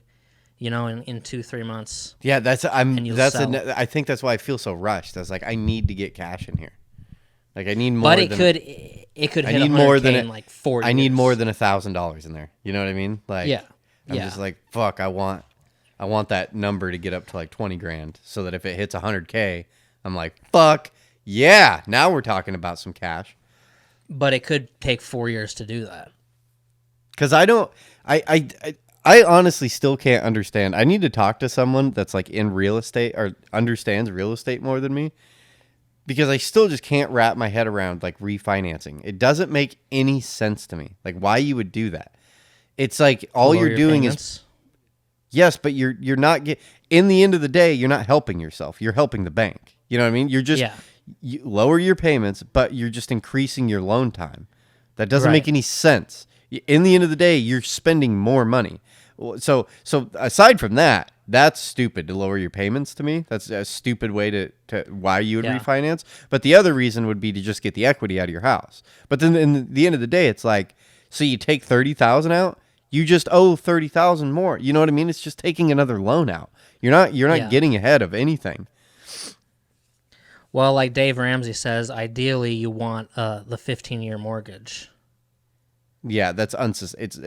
in 2-3 months. Yeah, I think that's why I feel so rushed. I was like, I need to get cash in here. Like I need more. But it could hit 100K in like 4 years. I need more than $1,000 in there. You know what I mean? Like I'm yeah. just like, fuck, I want that number to get up to like 20 grand so that if it hits 100K, I'm like, fuck, yeah, now we're talking about some cash. But it could take 4 years to do that. Because I honestly still can't understand. I need to talk to someone that's like in real estate or understands real estate more than me. Because I still just can't wrap my head around like refinancing. It doesn't make any sense to me. Like why you would do that. It's like all you're doing is... Yes, but you're not... In the end of the day, you're not helping yourself. You're helping the bank. You know what I mean? You're just... You lower your payments, but you're just increasing your loan time. That doesn't make any sense. In the end of the day, you're spending more money. So aside from that, that's stupid to lower your payments to me. That's a stupid way to why you would refinance. But the other reason would be to just get the equity out of your house. But then in the end of the day, it's like, so you take $30,000 out, you just owe $30,000 more. You know what I mean? It's just taking another loan out. You're not getting ahead of anything. Well, like Dave Ramsey says, ideally you want the 15-year mortgage. Yeah, that's it's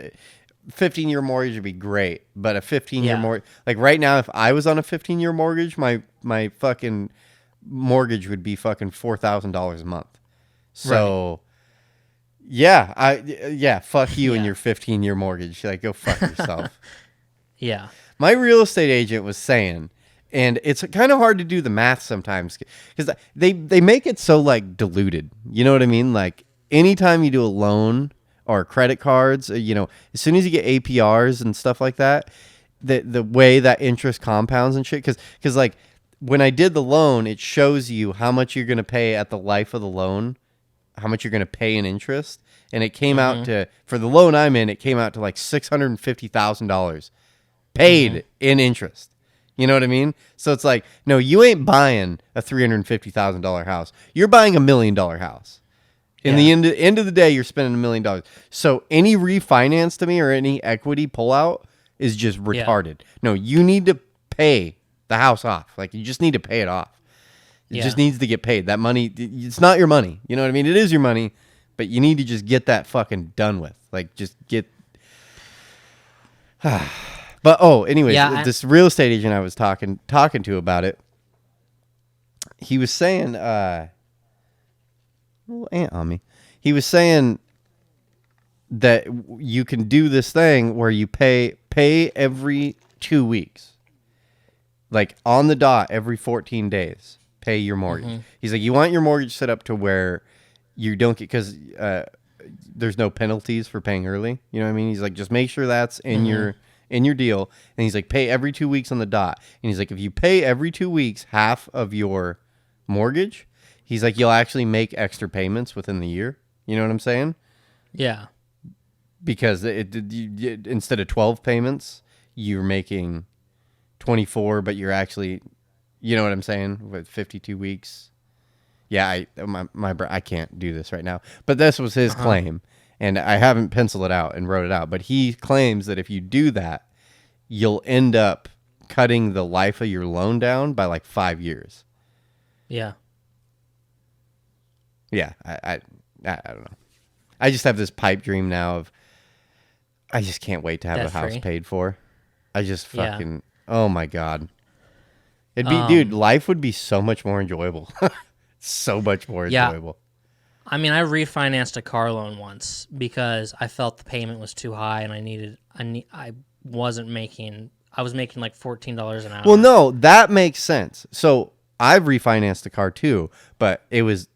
15-year mortgage would be great, but a 15-year mortgage, like right now, if I was on a 15-year mortgage, my fucking mortgage would be fucking $4,000 a month. So, fuck you and your 15-year mortgage. Like, go fuck yourself. Yeah. My real estate agent was saying, and it's kind of hard to do the math sometimes because they make it so like diluted. You know what I mean? Like anytime you do a loan or credit cards, as soon as you get APRs and stuff like that, the way that interest compounds and shit. Because like when I did the loan, it shows you how much you're going to pay at the life of the loan, how much you're going to pay in interest. And it came out to, for the loan I'm in, it came out to like $650,000 paid in interest. You know what I mean? So it's like, no, you ain't buying a $350,000 house. You're buying $1 million house. In the end of the day, you're spending $1 million. So any refinance to me or any equity pullout is just retarded. No, you need to pay the house off. Like you just need to pay it off. It just needs to get paid. That money, it's not your money. You know what I mean? It is your money, but you need to just get that fucking done with. Like just get... But anyways, this real estate agent I was talking to about it, he was saying, little ant on me. He was saying that you can do this thing where you pay every 2 weeks, like on the dot every 14 days. Pay your mortgage. He's like, you want your mortgage set up to where you don't get because there's no penalties for paying early. You know what I mean? He's like, just make sure that's in your deal. And he's like, pay every 2 weeks on the dot. And he's like, if you pay every 2 weeks half of your mortgage, he's like, you'll actually make extra payments within the year. You know what I'm saying? Yeah. Because instead of 12 payments, you're making 24, but you're actually, you know what I'm saying? With 52 weeks, Yeah, I can't do this right now. But this was his claim, and I haven't penciled it out and wrote it out. But he claims that if you do that, you'll end up cutting the life of your loan down by like 5 years. Yeah. Yeah, I don't know. I just have this pipe dream now of I just can't wait to have a house paid for. I just fucking oh my God. It'd be dude, life would be so much more enjoyable. So much more enjoyable. I mean, I refinanced a car loan once because I felt the payment was too high and I was making like $14 an hour. Well, no, that makes sense. So I've refinanced a car too, but it was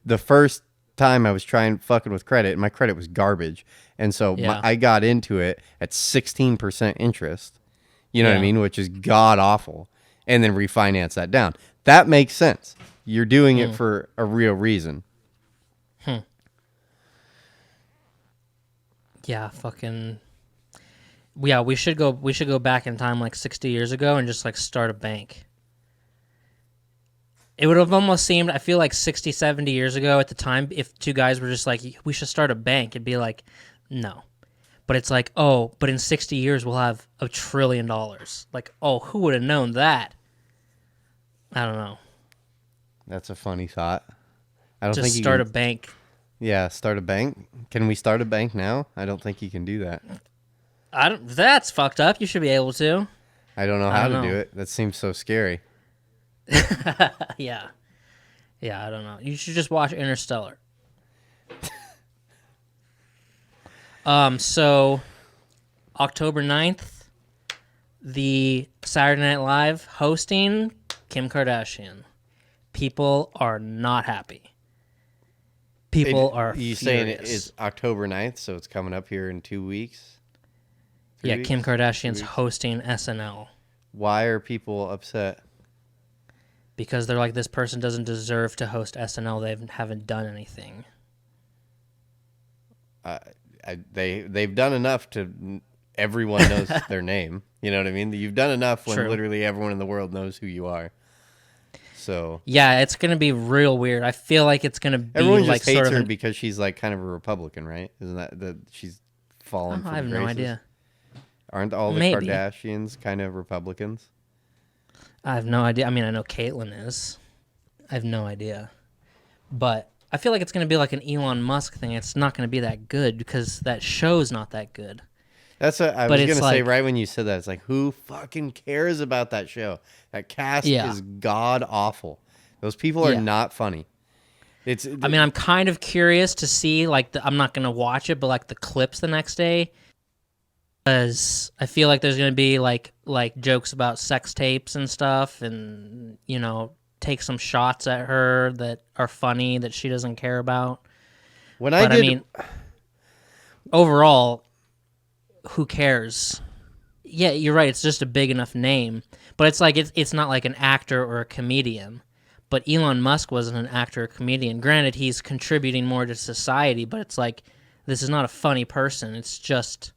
the first time I was trying fucking with credit, and my credit was garbage. And so I got into it at 16% interest, you know what I mean, which is god awful, and then refinance that down. That makes sense. You're doing it for a real reason. Yeah, fucking. Yeah, we should go back in time like 60 years ago and just like start a bank. It would have almost seemed, I feel like 60, 70 years ago at the time, if two guys were just like, we should start a bank, it'd be like, no. But it's like, oh, but in 60 years we'll have $1 trillion. Like, oh, who would have known that? I don't know. That's a funny thought. I don't just think you start can... a bank. Yeah, start a bank. Can we start a bank now? I don't think you can do that. That's fucked up. You should be able to. I don't know how to do it. That seems so scary. Yeah, I don't know. You should just watch Interstellar. So October 9th, the Saturday Night Live hosting Kim Kardashian. People are not happy. People are You furious. saying it is October 9th, so it's coming up here in 2 weeks? Kim Kardashian's hosting SNL. Why are people upset? Because they're like, this person doesn't deserve to host SNL. They haven't done anything. They've done enough to everyone knows their name. You know what I mean? You've done enough when literally everyone in the world knows who you are. So yeah, it's gonna be real weird. I feel like it's gonna be everyone like just hates sort of her because she's like kind of a Republican, right? Isn't that she's fallen? I have no idea. Aren't all the Kardashians kind of Republicans? I have no idea. I mean, I know Caitlyn is. I have no idea. But I feel like it's going to be like an Elon Musk thing. It's not going to be that good because that show's not that good. That's what I was going to say right when you said that. It's like, who fucking cares about that show? That cast is god awful. Those people are not funny. I mean, I'm kind of curious to see, like, I'm not going to watch it, but like the clips the next day. Because I feel like there's going to be like jokes about sex tapes and stuff, and you know, take some shots at her that are funny that she doesn't care about. I mean, overall, who cares? Yeah, you're right. It's just a big enough name, but it's like it's not like an actor or a comedian. But Elon Musk wasn't an actor or comedian. Granted, he's contributing more to society, but it's like this is not a funny person. It's just.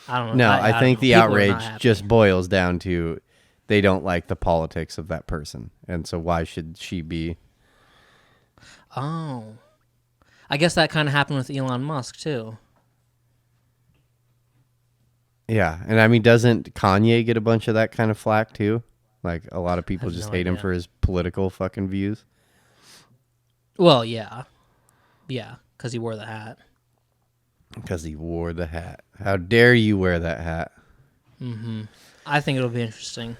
I don't know. No, I think the outrage just boils down to they don't like the politics of that person. And so why should she be? Oh. I guess that kind of happened with Elon Musk, too. Yeah. And I mean, doesn't Kanye get a bunch of that kind of flack, too? Like, a lot of people just hate him for his political fucking views. Well, yeah. Yeah, because he wore the hat. Because he wore the hat. How dare you wear that hat? Mm-hmm. I think it'll be interesting.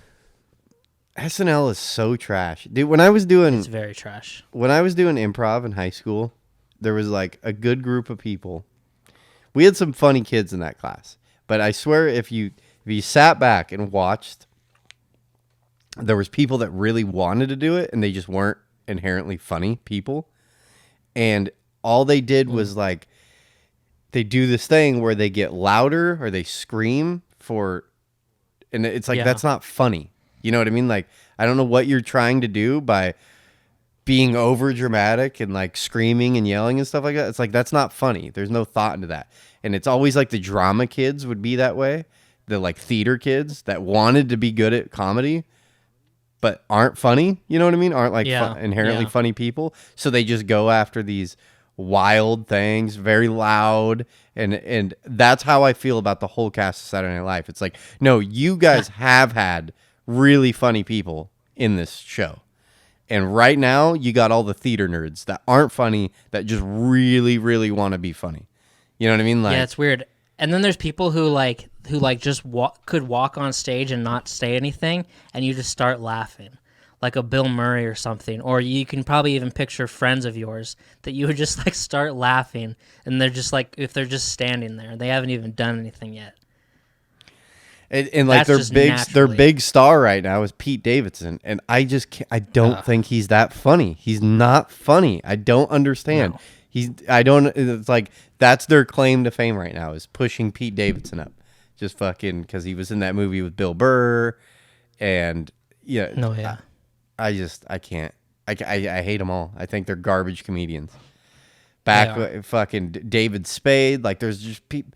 SNL is so trash. Dude, when I was doing... It's very trash. When I was doing improv in high school, there was like a good group of people. We had some funny kids in that class. But I swear if you sat back and watched, there was people that really wanted to do it and they just weren't inherently funny people. And all they did was like... They do this thing where they get louder or they scream and it's like, that's not funny. You know what I mean? Like, I don't know what you're trying to do by being over dramatic and like screaming and yelling and stuff like that. It's like, that's not funny. There's no thought into that. And it's always like the drama kids would be that way. The like theater kids that wanted to be good at comedy. but aren't funny. You know what I mean? Aren't like inherently Yeah. funny people. So they just go after these wild things, very loud, and that's how I feel about the whole cast of Saturday Night Live. It's like, no, you guys have had really funny people in this show. And right now, you got all the theater nerds that aren't funny that just really, really want to be funny. You know what I mean? Like, yeah, it's weird. And then there's people who just could walk on stage and not say anything, and you just start laughing, like a Bill Murray or something. Or you can probably even picture friends of yours that you would just like start laughing, and they're just like, if they're just standing there, they haven't even done anything yet. and like their big star right now is Pete Davidson, and I just can't, I don't think he's that funny. He's not funny. I don't understand. No. It's like that's their claim to fame right now is pushing Pete Davidson up, just fucking because he was in that movie with Bill Burr, and yeah, no, yeah. I can't. I hate them all. I think they're garbage comedians. Fucking David Spade, like there's just people.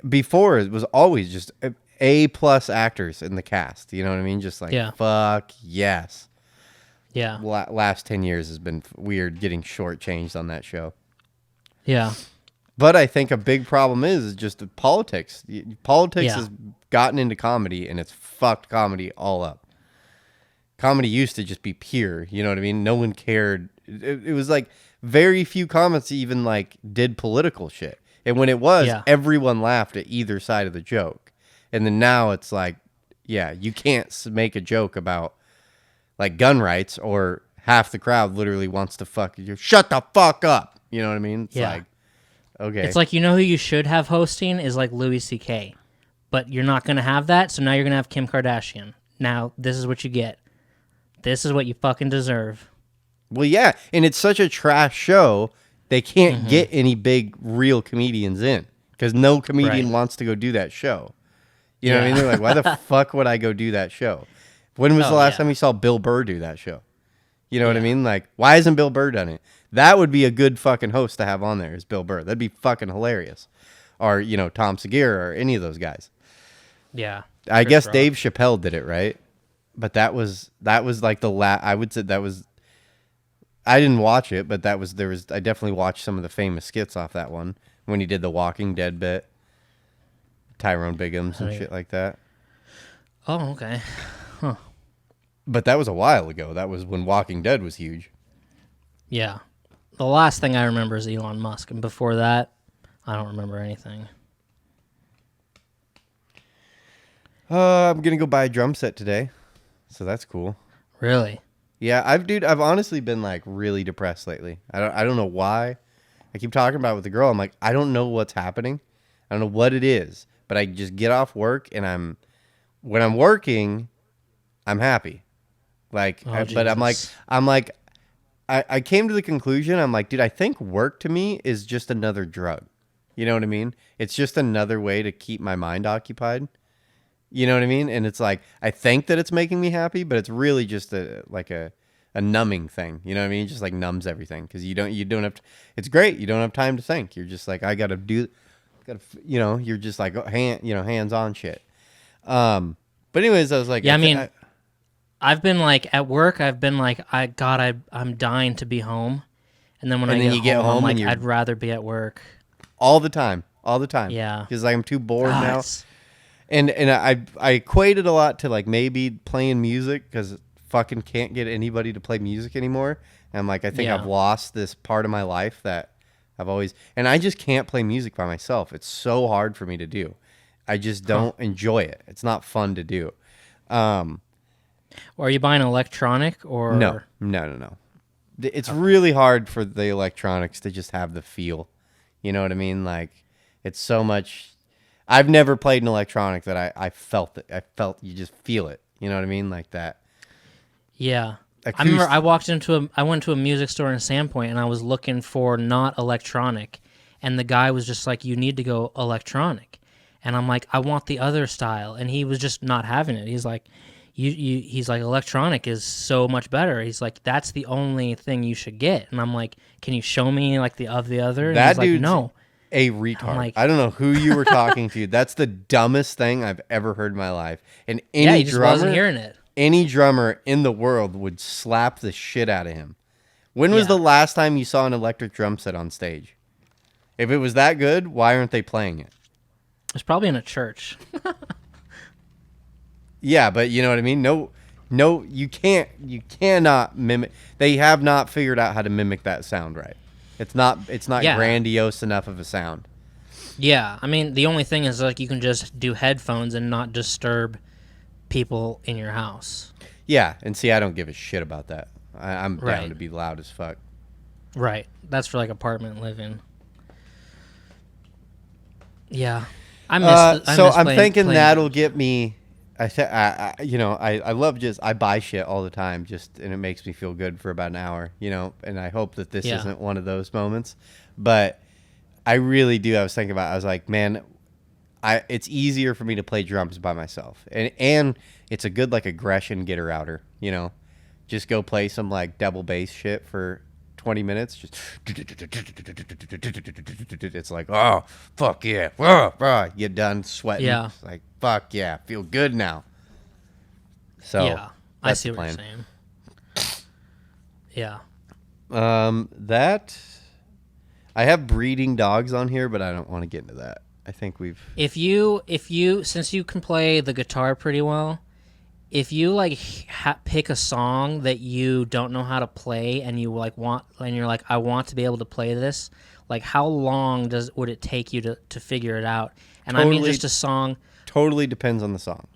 Before it was always just A+ actors in the cast. You know what I mean? Just like fuck yes. Yeah. Last 10 years has been weird getting shortchanged on that show. Yeah. But I think a big problem is just politics. Politics has gotten into comedy, and it's fucked comedy all up. Comedy used to just be pure. You know what I mean? No one cared. It was like very few comments even like did political shit. And when it was, everyone laughed at either side of the joke. And then now it's like, you can't make a joke about like gun rights, or half the crowd literally wants to fuck you. Shut the fuck up. You know what I mean? It's like, okay. It's like, you know who you should have hosting is like Louis C.K. But you're not going to have that, so now you're going to have Kim Kardashian. Now, this is what you get. This is what you fucking deserve. Well, yeah, and it's such a trash show, they can't get any big real comedians in, because no comedian wants to go do that show. You know what I mean? They're like, why the fuck would I go do that show? When was the last time you saw Bill Burr do that show? You know what I mean? Like, why hasn't Bill Burr done it? That would be a good fucking host to have on there, is Bill Burr. That'd be fucking hilarious. Or, you know, Tom Segura or any of those guys. Yeah. I guess Dave Chappelle did it, right? But that was like the I would say that was, I didn't watch it, but I definitely watched some of the famous skits off that one when he did the Walking Dead bit, Tyrone Biggums and shit like that. Oh, okay. Huh. But that was a while ago. That was when Walking Dead was huge. Yeah. The last thing I remember is Elon Musk, and before that, I don't remember anything. I'm gonna go buy a drum set today, so that's cool. Really? Yeah, I've honestly been like really depressed lately. I don't know why. I keep talking about it with the girl. I'm like, I don't know what's happening. I don't know what it is, but I just get off work, and when I'm working, I'm happy. Like, but I'm like, I came to the conclusion. I'm like, dude, I think work to me is just another drug. You know what I mean? It's just another way to keep my mind occupied. You know what I mean? And it's like, I think that it's making me happy, but it's really just a numbing thing. You know what I mean? It just like numbs everything, because you don't have to, it's great. You don't have time to think. You're just like, you're just like hands on shit. But anyways, I was like, I've been like at work. I've been like, I'm dying to be home, and then when I get home, I'm like, I'd rather be at work all the time. Yeah, because like, I'm too bored now. And I equate it a lot to like maybe playing music, because fucking can't get anybody to play music anymore. And I'm like, I think I've lost this part of my life that I've always, and I just can't play music by myself. It's so hard for me to do. I just don't enjoy it. It's not fun to do. Are you buying electronic or no? It's really hard for the electronics to just have the feel. You know what I mean? Like, it's so much. I've never played an electronic that I felt it. I felt you just feel it. You know what I mean? Like that. Yeah. I remember I went to a music store in Sandpoint, and I was looking for not electronic, and the guy was just like, you need to go electronic. And I'm like, I want the other style. And he was just not having it. He's like, he's like, electronic is so much better. He's like, that's the only thing you should get. And I'm like, can you show me like the other? And that he's like, dude's no. A retard. Like, I don't know who you were talking to. That's the dumbest thing I've ever heard in my life. And any he just wasn't hearing it. any drummer in the world would slap the shit out of him. When was Yeah. the last time you saw an electric drum set on stage? If it was that good, why aren't they playing it? It's probably in a church. Yeah, but you know what I mean? No, you cannot mimic. They have not figured out how to mimic that sound right. It's not Yeah. grandiose enough of a sound. Yeah, I mean, the only thing is, like, you can just do headphones and not disturb people in your house. Yeah, and see, I don't give a shit about that. I'm down Right. to be loud as fuck. Right. That's for, like, apartment living. Yeah. I miss I'm thinking playing that'll get me. I love I buy shit all the time, and it makes me feel good for about an hour, and I hope that this Yeah. isn't one of those moments, but I really do. I was thinking about it. I was like, man, it's easier for me to play drums by myself, and it's a good like aggression getter outer, just go play some like double bass shit for 20 minutes. Just it's like, oh fuck yeah, you're done sweating. Yeah. It's like fuck yeah, feel good now. So Yeah, I that's see the what you're plan. saying. Yeah. That I have breeding dogs on here, but I don't want to get into that. I think we've If you since you can play the guitar pretty well, if you like pick a song that you don't know how to play and you like you're like, I want to be able to play this, like how long would it take you to figure it out? And I mean Totally- just a song. totally depends on the song.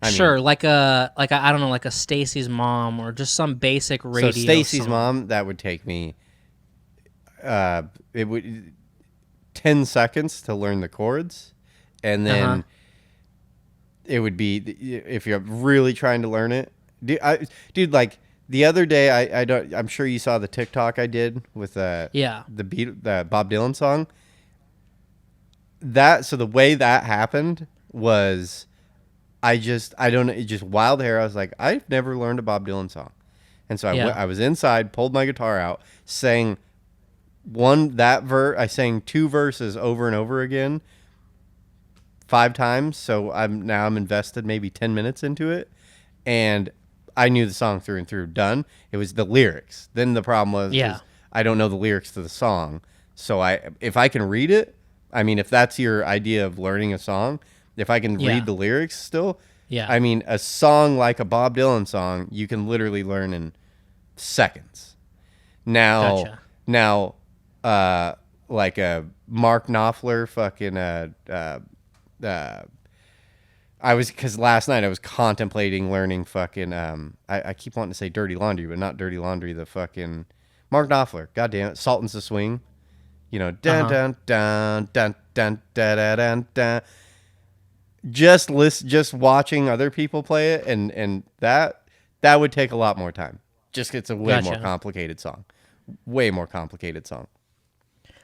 Sure, like a I don't know, like a Stacy's Mom or just some basic radio. So Stacy's song. Mom, that would take me it would 10 seconds to learn the chords, and then it would be if you're really trying to learn it. Dude, like the other day I'm sure you saw the TikTok I did with the Bob Dylan song. So the way that happened was I don't know, it just wild hair. I was like, I've never learned a Bob Dylan song. And so I was inside, pulled my guitar out, sang I sang 2 verses over and over again 5 times. So I'm invested maybe 10 minutes into it, and I knew the song through and through. Done. It was the lyrics. Then the problem was is I don't know the lyrics to the song. So if I can read it, I mean, if that's your idea of learning a song, if I can read the lyrics still, I mean, a song like a Bob Dylan song, you can literally learn in seconds. Now, like a Mark Knopfler fucking because last night I was contemplating learning fucking I keep wanting to say Dirty Laundry, but not Dirty Laundry, the fucking Mark Knopfler. God damn it, Sultans of Swing. Dun dun dun dun dun dun dun dun dun. Just watching other people play it, and that would take a lot more time. Just it's a way more complicated song. Way more complicated song.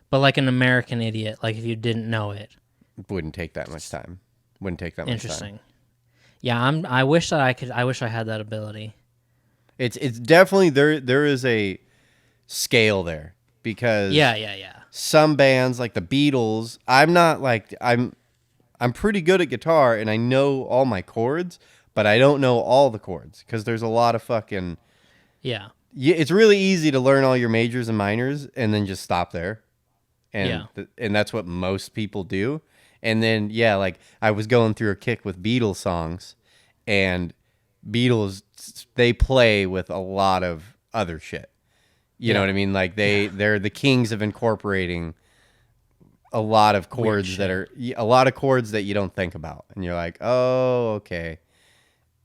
But like an American Idiot, like if you didn't know it. Wouldn't take that much time. Wouldn't take that much time. Interesting. Yeah, I wish that I wish I had that ability. It's definitely there is a scale there, because some bands like the Beatles, I'm pretty good at guitar and I know all my chords, but I don't know all the chords because there's a lot of fucking it's really easy to learn all your majors and minors and then just stop there. And and that's what most people do. And then like I was going through a kick with Beatles songs, and Beatles, they play with a lot of other shit. You know what I mean? Like they're the kings of incorporating a lot of chords that you don't think about, and you're like, oh, okay.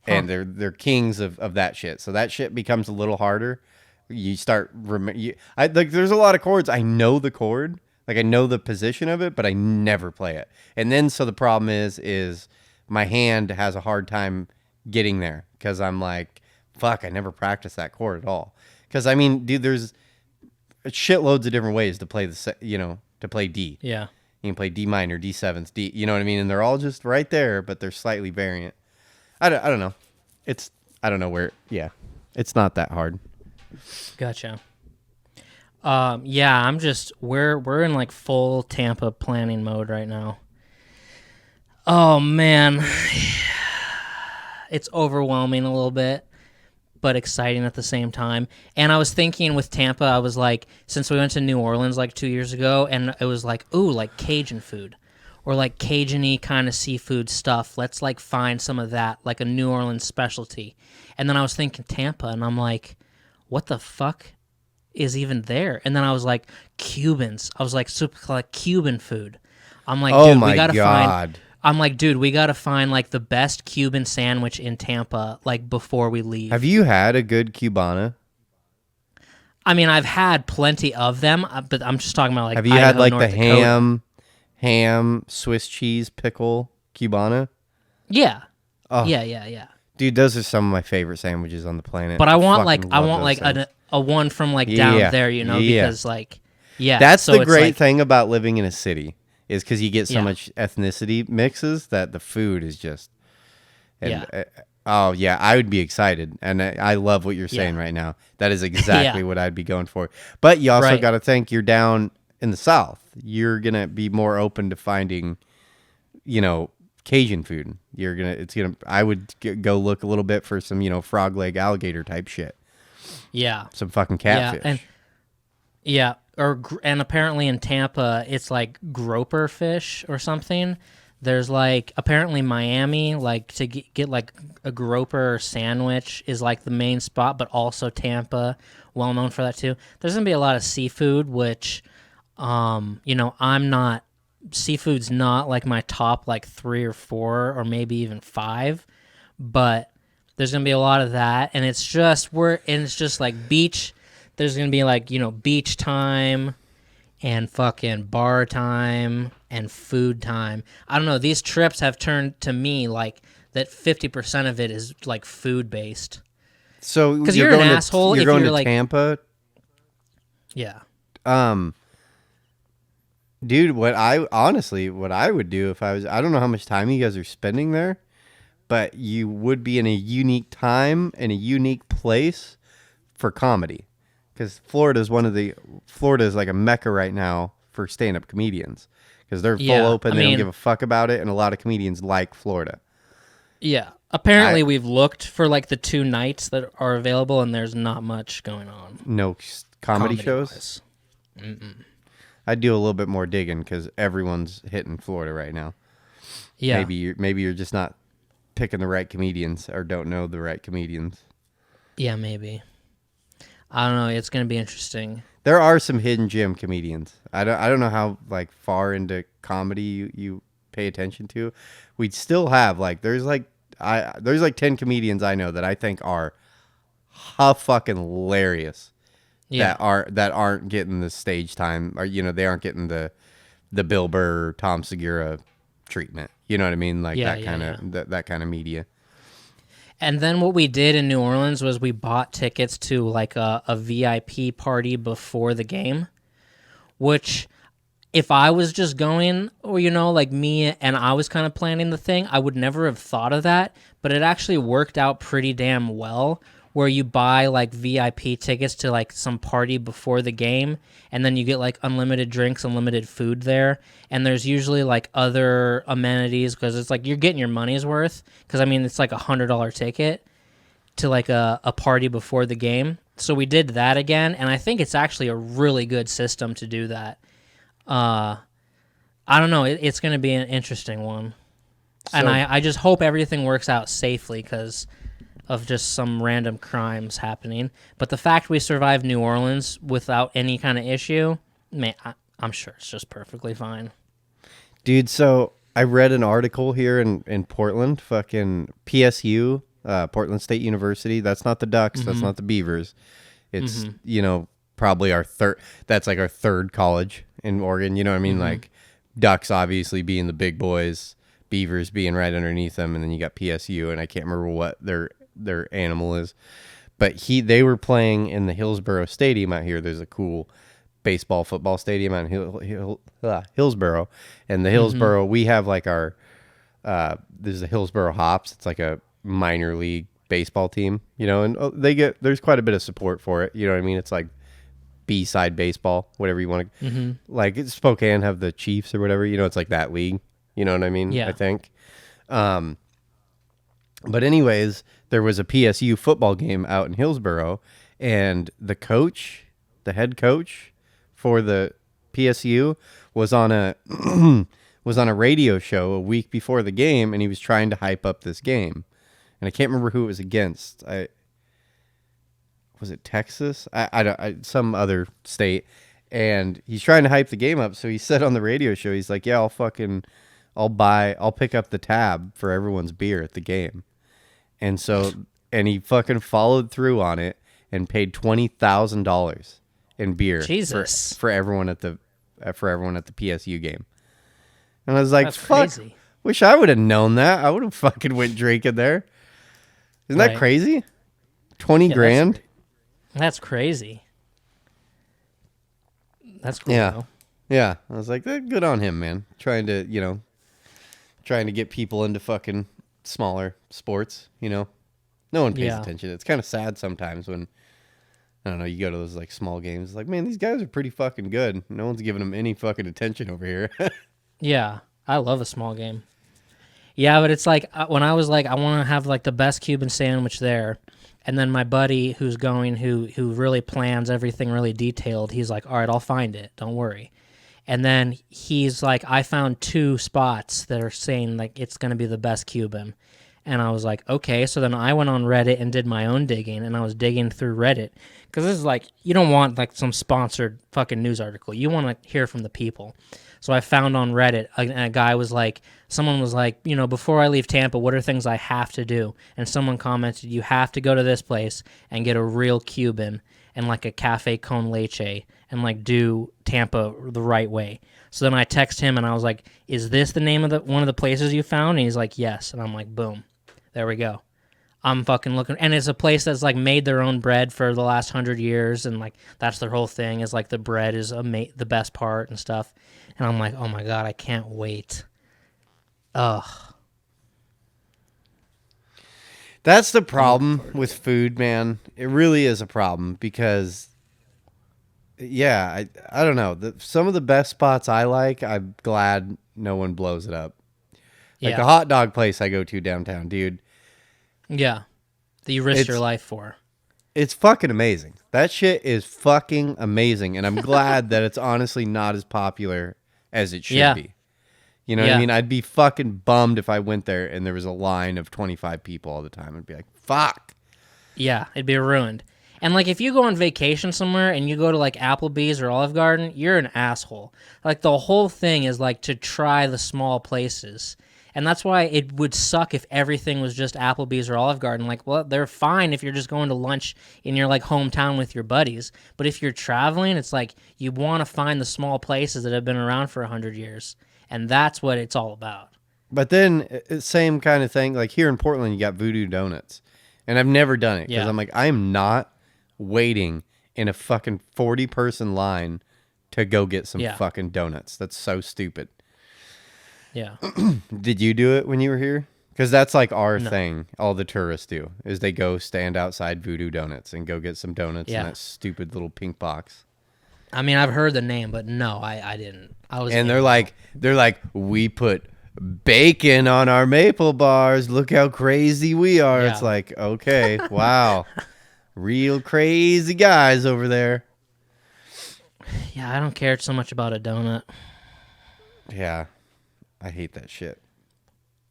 And they're kings of that shit. So that shit becomes a little harder. You start there's a lot of chords. I know the chord, like I know the position of it, but I never play it. And then so the problem is my hand has a hard time getting there because I'm like, fuck, I never practiced that chord at all. Because I mean, dude, there's shitloads of different ways to play to play D. Yeah. You can play D minor, D7s, D. You know what I mean? And they're all just right there, but they're slightly variant. I don't know. I don't know where. Yeah, it's not that hard. Gotcha. I'm just we're in like full Tampa planning mode right now. Oh man, it's overwhelming a little bit, but exciting at the same time. And I was thinking with Tampa, I was like, since we went to New Orleans like 2 years ago, and it was like, ooh, like Cajun food or like Cajun-y kind of seafood stuff. Let's like find some of that, like a New Orleans specialty. And then I was thinking Tampa, and I'm like, what the fuck is even there? And then I was like, Cubans. I was like, super like Cuban food. I'm like, Oh dude, my we gotta God. find. I'm like, dude, we gotta find like the best Cuban sandwich in Tampa, like before we leave. Have you had a good Cubana? I mean, I've had plenty of them, but I'm just talking about like. Have you Idaho, had like North the Dakota. ham, Swiss cheese pickle Cubana? Yeah. Oh. Yeah. Dude, those are some of my favorite sandwiches on the planet. But I want fucking love those things. a one from like down Yeah, there, you know, yeah. because like, yeah. That's so the it's great like, thing about living in a city is because you get so Yeah. much ethnicity mixes that the food is just. And, Yeah. Oh yeah, I would be excited, and I love what you're saying Yeah. right now. That is exactly Yeah. what I'd be going for. But you also Right. got to think you're down in the South. You're gonna be more open to finding, Cajun food. I would go look a little bit for some, frog leg alligator type shit. Yeah. Some fucking catfish. And apparently in Tampa, it's like groper fish or something. There's like apparently Miami, like to get like a groper sandwich is like the main spot, but also Tampa, well known for that too. There's gonna be a lot of seafood, which, I'm not. Seafood's not like my top like 3 or 4 or maybe even 5, but there's gonna be a lot of that, and it's just like beach. There's gonna be like beach time and fucking bar time and food time. I don't know. These trips have turned to me like that 50% of it is like food based. So Because you're an asshole You're if going you're to like Tampa. Yeah. Dude, what I would do if I don't know how much time you guys are spending there, but you would be in a unique time and a unique place for comedy. Because Florida is like a mecca right now for stand-up comedians. Because they're full open, they don't give a fuck about it, and a lot of comedians like Florida. Yeah. Apparently we've looked for like the 2 nights that are available, and there's not much going on. No comedy shows? Mm-mm. I'd do a little bit more digging because everyone's hitting Florida right now. Yeah. Maybe you're just not picking the right comedians or don't know the right comedians. Yeah, maybe. I don't know. It's going to be interesting. There are some hidden gem comedians. I don't know how like far into comedy you pay attention to. We'd still have like there's like 10 comedians I know that I think are fucking hilarious. Yeah. That aren't getting the stage time, or they aren't getting the Bill Burr, Tom Segura treatment. You know what I mean? Like that kind of media. And then what we did in New Orleans was we bought tickets to like a VIP party before the game, which if I was just going, or like me and I was kind of planning the thing, I would never have thought of that, but it actually worked out pretty damn well, where you buy like VIP tickets to like some party before the game, and then you get like unlimited drinks, unlimited food there, and there's usually like other amenities because it's like you're getting your money's worth, because I mean it's like $100 ticket to like a party before the game. So we did that again, and I think it's actually a really good system to do that. I don't know, it's going to be an interesting one, and I just hope everything works out safely because of just some random crimes happening. But the fact we survived New Orleans without any kind of issue, man, I'm sure it's just perfectly fine. Dude, so I read an article here in Portland, fucking PSU, Portland State University. That's not the Ducks. That's not the Beavers. It's, probably our that's like our third college in Oregon. You know what I mean? Like Ducks obviously being the big boys, Beavers being right underneath them. And then you got PSU, and I can't remember what their animal is, but they were playing in the Hillsborough Stadium out here. There's a cool football stadium out in Hillsborough, and the Hillsborough, we have like our there's the Hillsborough Hops. It's like a minor league baseball team, and there's quite a bit of support for it. You know what I mean? It's like B-side baseball, whatever you want to like. Spokane have the Chiefs or whatever. It's like that league. You know what I mean? Yeah. I think. But anyways, there was a PSU football game out in Hillsboro, and the head coach for the PSU was on a was on a radio show a week before the game, and he was trying to hype up this game. And I can't remember who it was against. Was it Texas? Some other state. And he's trying to hype the game up. So he said on the radio show, he's like, "Yeah, I'll pick up the tab for everyone's beer at the game." And he fucking followed through on it and paid $20,000 in beer Jesus. for everyone at the PSU game. And I was like, That's "Fuck, crazy. wish I would have known that. I would have fucking went drinking there." Isn't that Right. crazy? 20 grand? That's crazy. That's cool. Yeah. Though. Yeah. I was like, good on him, man. Trying to get people into fucking smaller sports, No one pays attention. It's kind of sad sometimes when, I don't know, you go to those like small games. It's like, man, these guys are pretty fucking good. No one's giving them any fucking attention over here. Yeah. I love a small game. Yeah, but it's like when I was like, I want to have like the best Cuban sandwich there. And then my buddy who's going, who really plans everything really detailed, he's like, all right, I'll find it. Don't worry. And then he's like, I found 2 spots that are saying like it's going to be the best Cuban. And I was like, okay. So then I went on Reddit and did my own digging, and I was digging through Reddit. Because this is like, you don't want like some sponsored fucking news article. You want to hear from the people. So I found on Reddit, a guy was like, someone was like, before I leave Tampa, what are things I have to do? And someone commented, you have to go to this place and get a real Cuban and like a cafe con leche and like do Tampa the right way. So then I text him and I was like, is this the name of one of the places you found? And he's like, yes. And I'm like, boom, there we go. I'm fucking looking, and it's a place that's like made their own bread for the last 100 years, and like that's their whole thing is like the bread is the best part and stuff. And I'm like, oh my god, I can't wait. Ugh. That's the problem with food, man. It really is a problem because, yeah, I don't know. Some of the best spots I like, I'm glad no one blows it up. Like the hot dog place I go to downtown, dude. Yeah. That you risk your life for. It's fucking amazing. That shit is fucking amazing. And I'm glad that it's honestly not as popular as it should be. You know what I mean? I'd be fucking bummed if I went there and there was a line of 25 people all the time. I'd be like, fuck. Yeah, it'd be ruined. And like if you go on vacation somewhere and you go to like Applebee's or Olive Garden, you're an asshole. Like the whole thing is like to try the small places. And that's why it would suck if everything was just Applebee's or Olive Garden. Like, well, they're fine if you're just going to lunch in your like hometown with your buddies. But if you're traveling, it's like you want to find the small places that have been around for 100 years. And that's what it's all about. But then, same kind of thing. Like here in Portland, you got Voodoo Donuts. And I've never done it because I'm like, I'm not waiting in a fucking 40-person line to go get some fucking donuts. That's so stupid. Yeah. Did you do it when you were here? Because that's like our thing. All the tourists do is they go stand outside Voodoo Donuts and go get some donuts in that stupid little pink box. I mean, I've heard the name, but no, I didn't. And they're like, we put bacon on our maple bars. Look how crazy we are. Yeah. It's like, okay, wow, real crazy guys over there. Yeah, I don't care so much about a donut. Yeah. I hate that shit.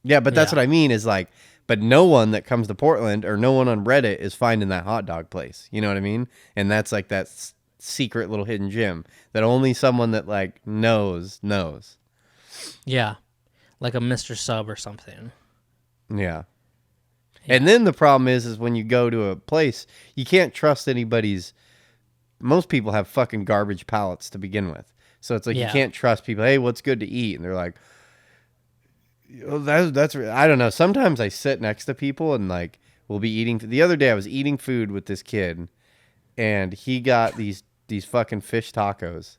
Yeah, but that's what I mean is like, but no one that comes to Portland or no one on Reddit is finding that hot dog place. You know what I mean? And that's like that secret little hidden gem that only someone that like knows. Yeah. Like a Mr. Sub or something. Yeah. And then the problem is when you go to a place, you can't trust anybody's. Most people have fucking garbage palates to begin with. So it's like you can't trust people. Hey, what's good to eat? And they're like, oh, that's I don't know. Sometimes I sit next to people and like we'll be eating. The other day I was eating food with this kid, and he got these fucking fish tacos,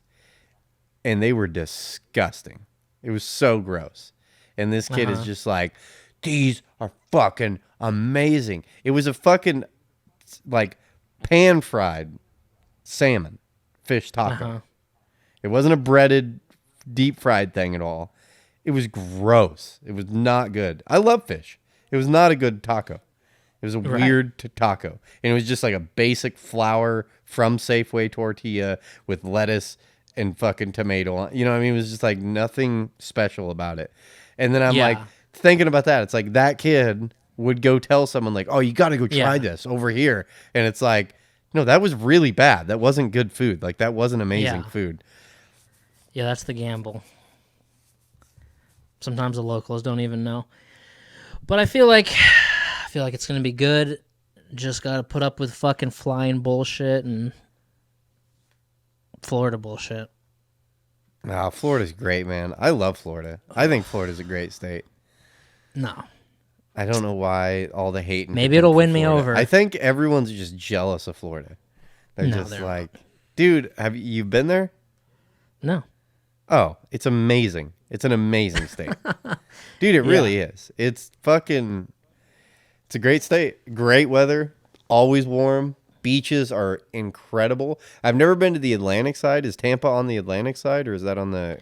and they were disgusting. It was so gross. And this kid is just like, these are fucking amazing. It was a fucking like pan fried salmon fish taco. It wasn't a breaded deep fried thing at all. It was gross. It was not good. I love fish. It was not a good taco. It was a weird taco. And it was just like a basic flour from Safeway tortilla with lettuce and fucking tomato on. You know what I mean? It was just like nothing special about it. And then I'm like thinking about that. It's like that kid would go tell someone like, oh, you got to go try this over here. And it's like, no, that was really bad. That wasn't good food. Like that wasn't amazing food. Yeah, that's the gamble. Sometimes the locals don't even know. But I feel like it's going to be good. Just got to put up with fucking flying bullshit and Florida bullshit. Nah, Florida's great, man. I love Florida. I think Florida's a great state. No. I don't know why all the hate. Maybe it'll win me over. I think everyone's just jealous of Florida. They're just like, dude, have you been there? No. Oh, it's amazing. It's an amazing state. Dude, it really is. It's a great state. Great weather. Always warm. Beaches are incredible. I've never been to the Atlantic side. Is Tampa on the Atlantic side or is that on the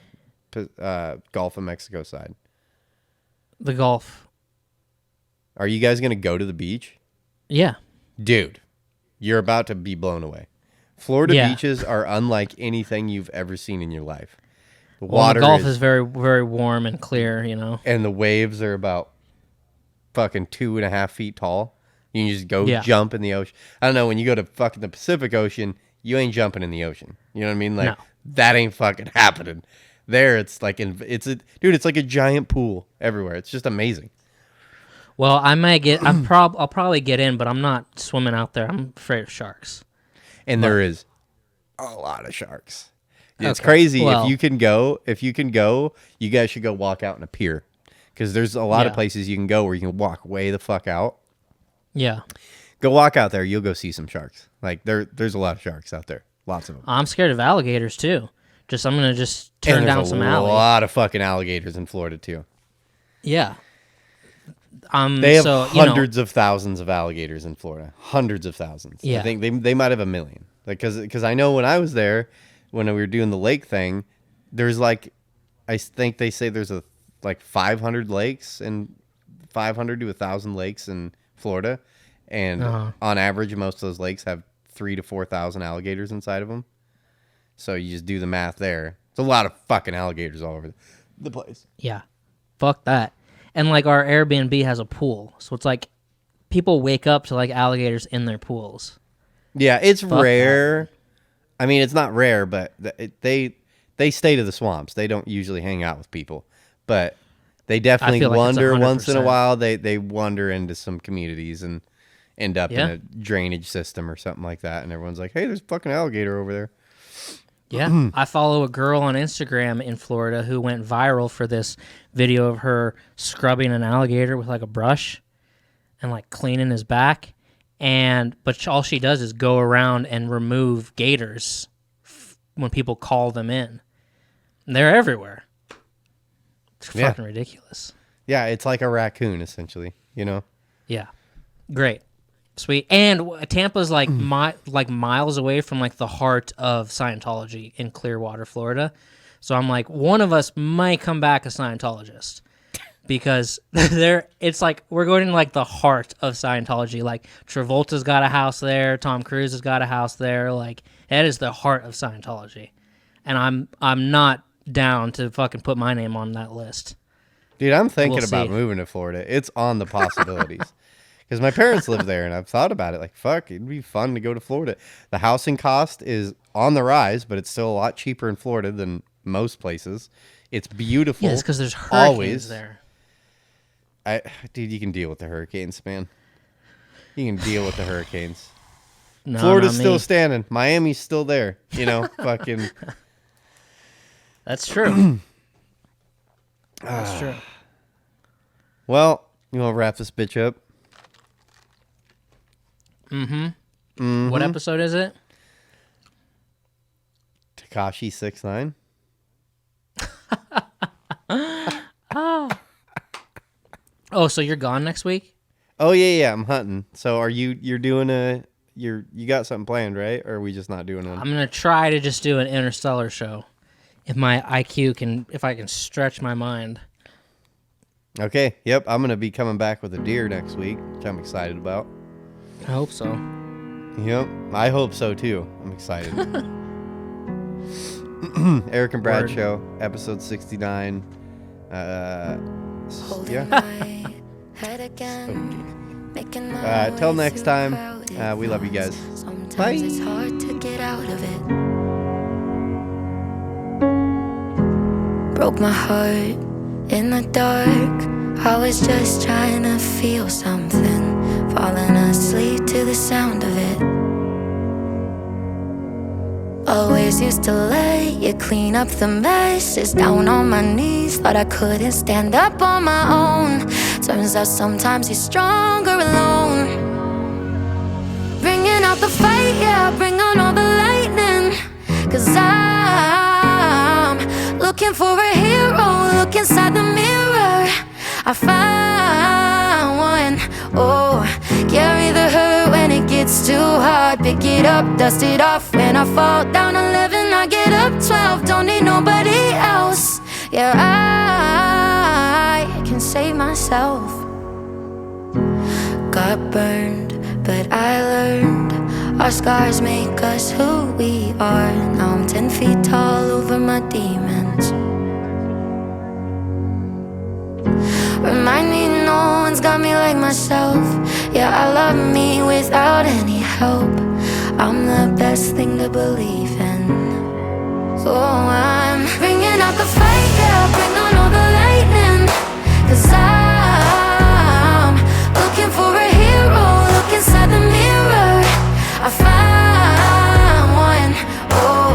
Gulf of Mexico side? The Gulf. Are you guys going to go to the beach? Yeah. Dude, you're about to be blown away. Florida beaches are unlike anything you've ever seen in your life. The water the Gulf is very, very warm and clear, you know. And the waves are about fucking 2.5 feet tall. You can just go jump in the ocean. I don't know, when you go to fucking the Pacific Ocean, you ain't jumping in the ocean. You know what I mean? Like that ain't fucking happening. There it's like it's like a giant pool everywhere. It's just amazing. Well, I might get I'll probably get in, but I'm not swimming out there. I'm afraid of sharks. And there is a lot of sharks. It's crazy. Well, if you can go, you guys should go walk out in a pier. Because there's a lot of places you can go where you can walk way the fuck out. Yeah. Go walk out there. You'll go see some sharks. Like there's a lot of sharks out there. Lots of them. I'm scared of alligators too. I'm going to turn down some alley. There's a lot of fucking alligators in Florida too. Yeah. They have hundreds of thousands of alligators in Florida. Hundreds of thousands. Yeah. I think they might have 1 million. Like, because I know when I was there, when we were doing the lake thing, there's like, I think they say there's 500 lakes and 500 to 1,000 lakes in Florida. And on average, most of those lakes have 3,000 to 4,000 alligators inside of them. So you just do the math there. It's a lot of fucking alligators all over the place. Yeah. Fuck that. And like our Airbnb has a pool. So it's like people wake up to like alligators in their pools. Yeah, it's rare. That. I mean, it's not rare, but they stay to the swamps. They don't usually hang out with people. But they definitely wander once in a while. They wander into some communities and end up in a drainage system or something like that. And everyone's like, hey, there's a fucking alligator over there. Yeah. I follow a girl on Instagram in Florida who went viral for this video of her scrubbing an alligator with like a brush and like cleaning his back. But all she does is go around and remove gators when people call them in. And they're everywhere. It's fucking ridiculous. Yeah, it's like a raccoon, essentially, you know? Yeah. Great. Sweet. And Tampa's like miles away from like the heart of Scientology in Clearwater, Florida. So I'm like, one of us might come back a Scientologist. Because it's like we're going to like the heart of Scientology. Like Travolta's got a house there, Tom Cruise has got a house there. Like that is the heart of Scientology, and I'm not down to fucking put my name on that list. Dude, I'm thinking about moving to Florida. It's on the possibilities because my parents live there, and I've thought about it. Like fuck, it'd be fun to go to Florida. The housing cost is on the rise, but it's still a lot cheaper in Florida than most places. It's beautiful. Yeah, it's because there's hurricanes there. Dude, you can deal with the hurricanes, man. You can deal with the hurricanes. No, Florida's still standing. Miami's still there. You know, fucking. That's true. That's true. Well, you want to wrap this bitch up? Mm-hmm. What episode is it? Tekashi 6ix9ine. Oh, so you're gone next week? Oh yeah, I'm hunting. So are you're doing you got something planned, right? Or are we just not doing one? I'm gonna try to just do an Interstellar show. If my IQ if I can stretch my mind. Okay, yep, I'm going to be coming back with a deer next week, which I'm excited about. I hope so. Yep, I hope so too. I'm excited. Eric and Brad Word. Show, episode 69. Yeah. Till next time, we love you guys. Bye. It's hard to get out of it. Broke my heart in the dark. I was just trying to feel something. Falling asleep to the sound of it. Always used to let you clean up the messes. Down on my knees, thought I couldn't stand up on my own. Turns out sometimes you're stronger alone. Bringing out the fight, yeah, bring on all the lightning. Cause I'm looking for a hero. Look inside the mirror, I found one. Oh, carry the hurt when it gets too hard. Pick it up, dust it off. When I fall down 11, I get up 12. Don't need nobody else. Yeah, I can save myself. Got burned, but I learned. Our scars make us who we are. Now I'm 10 feet tall over my demons. Remind me no one's got me like myself. Yeah, I love me without any help. I'm the best thing to believe in. So I'm bringing out the fight, yeah, bring on all the lightning. Cause I'm looking for a hero. Look inside the mirror, I found one. Oh,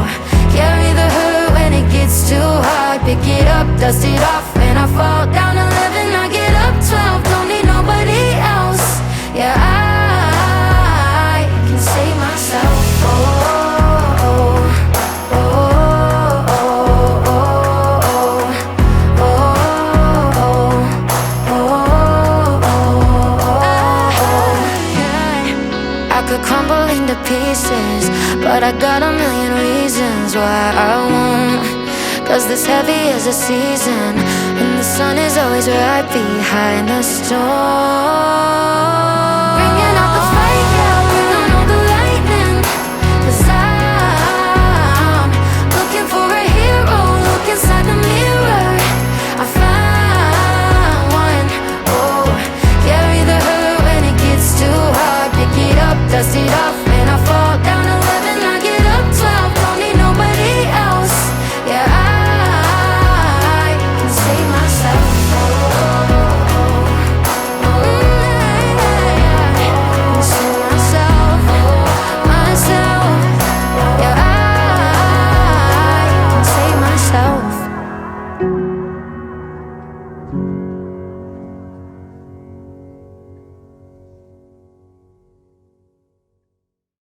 carry the hurt when it gets too hard. Pick it up, dust it off. When I fall down 11, I get up 12. Don't need nobody else. Yeah, I can save myself. Oh, oh, oh, oh, oh, oh, oh, yeah. I could crumble into pieces, but I got a million reasons why I won't. Cause this heavy is a season, and the sun is always right behind the storm. Bringing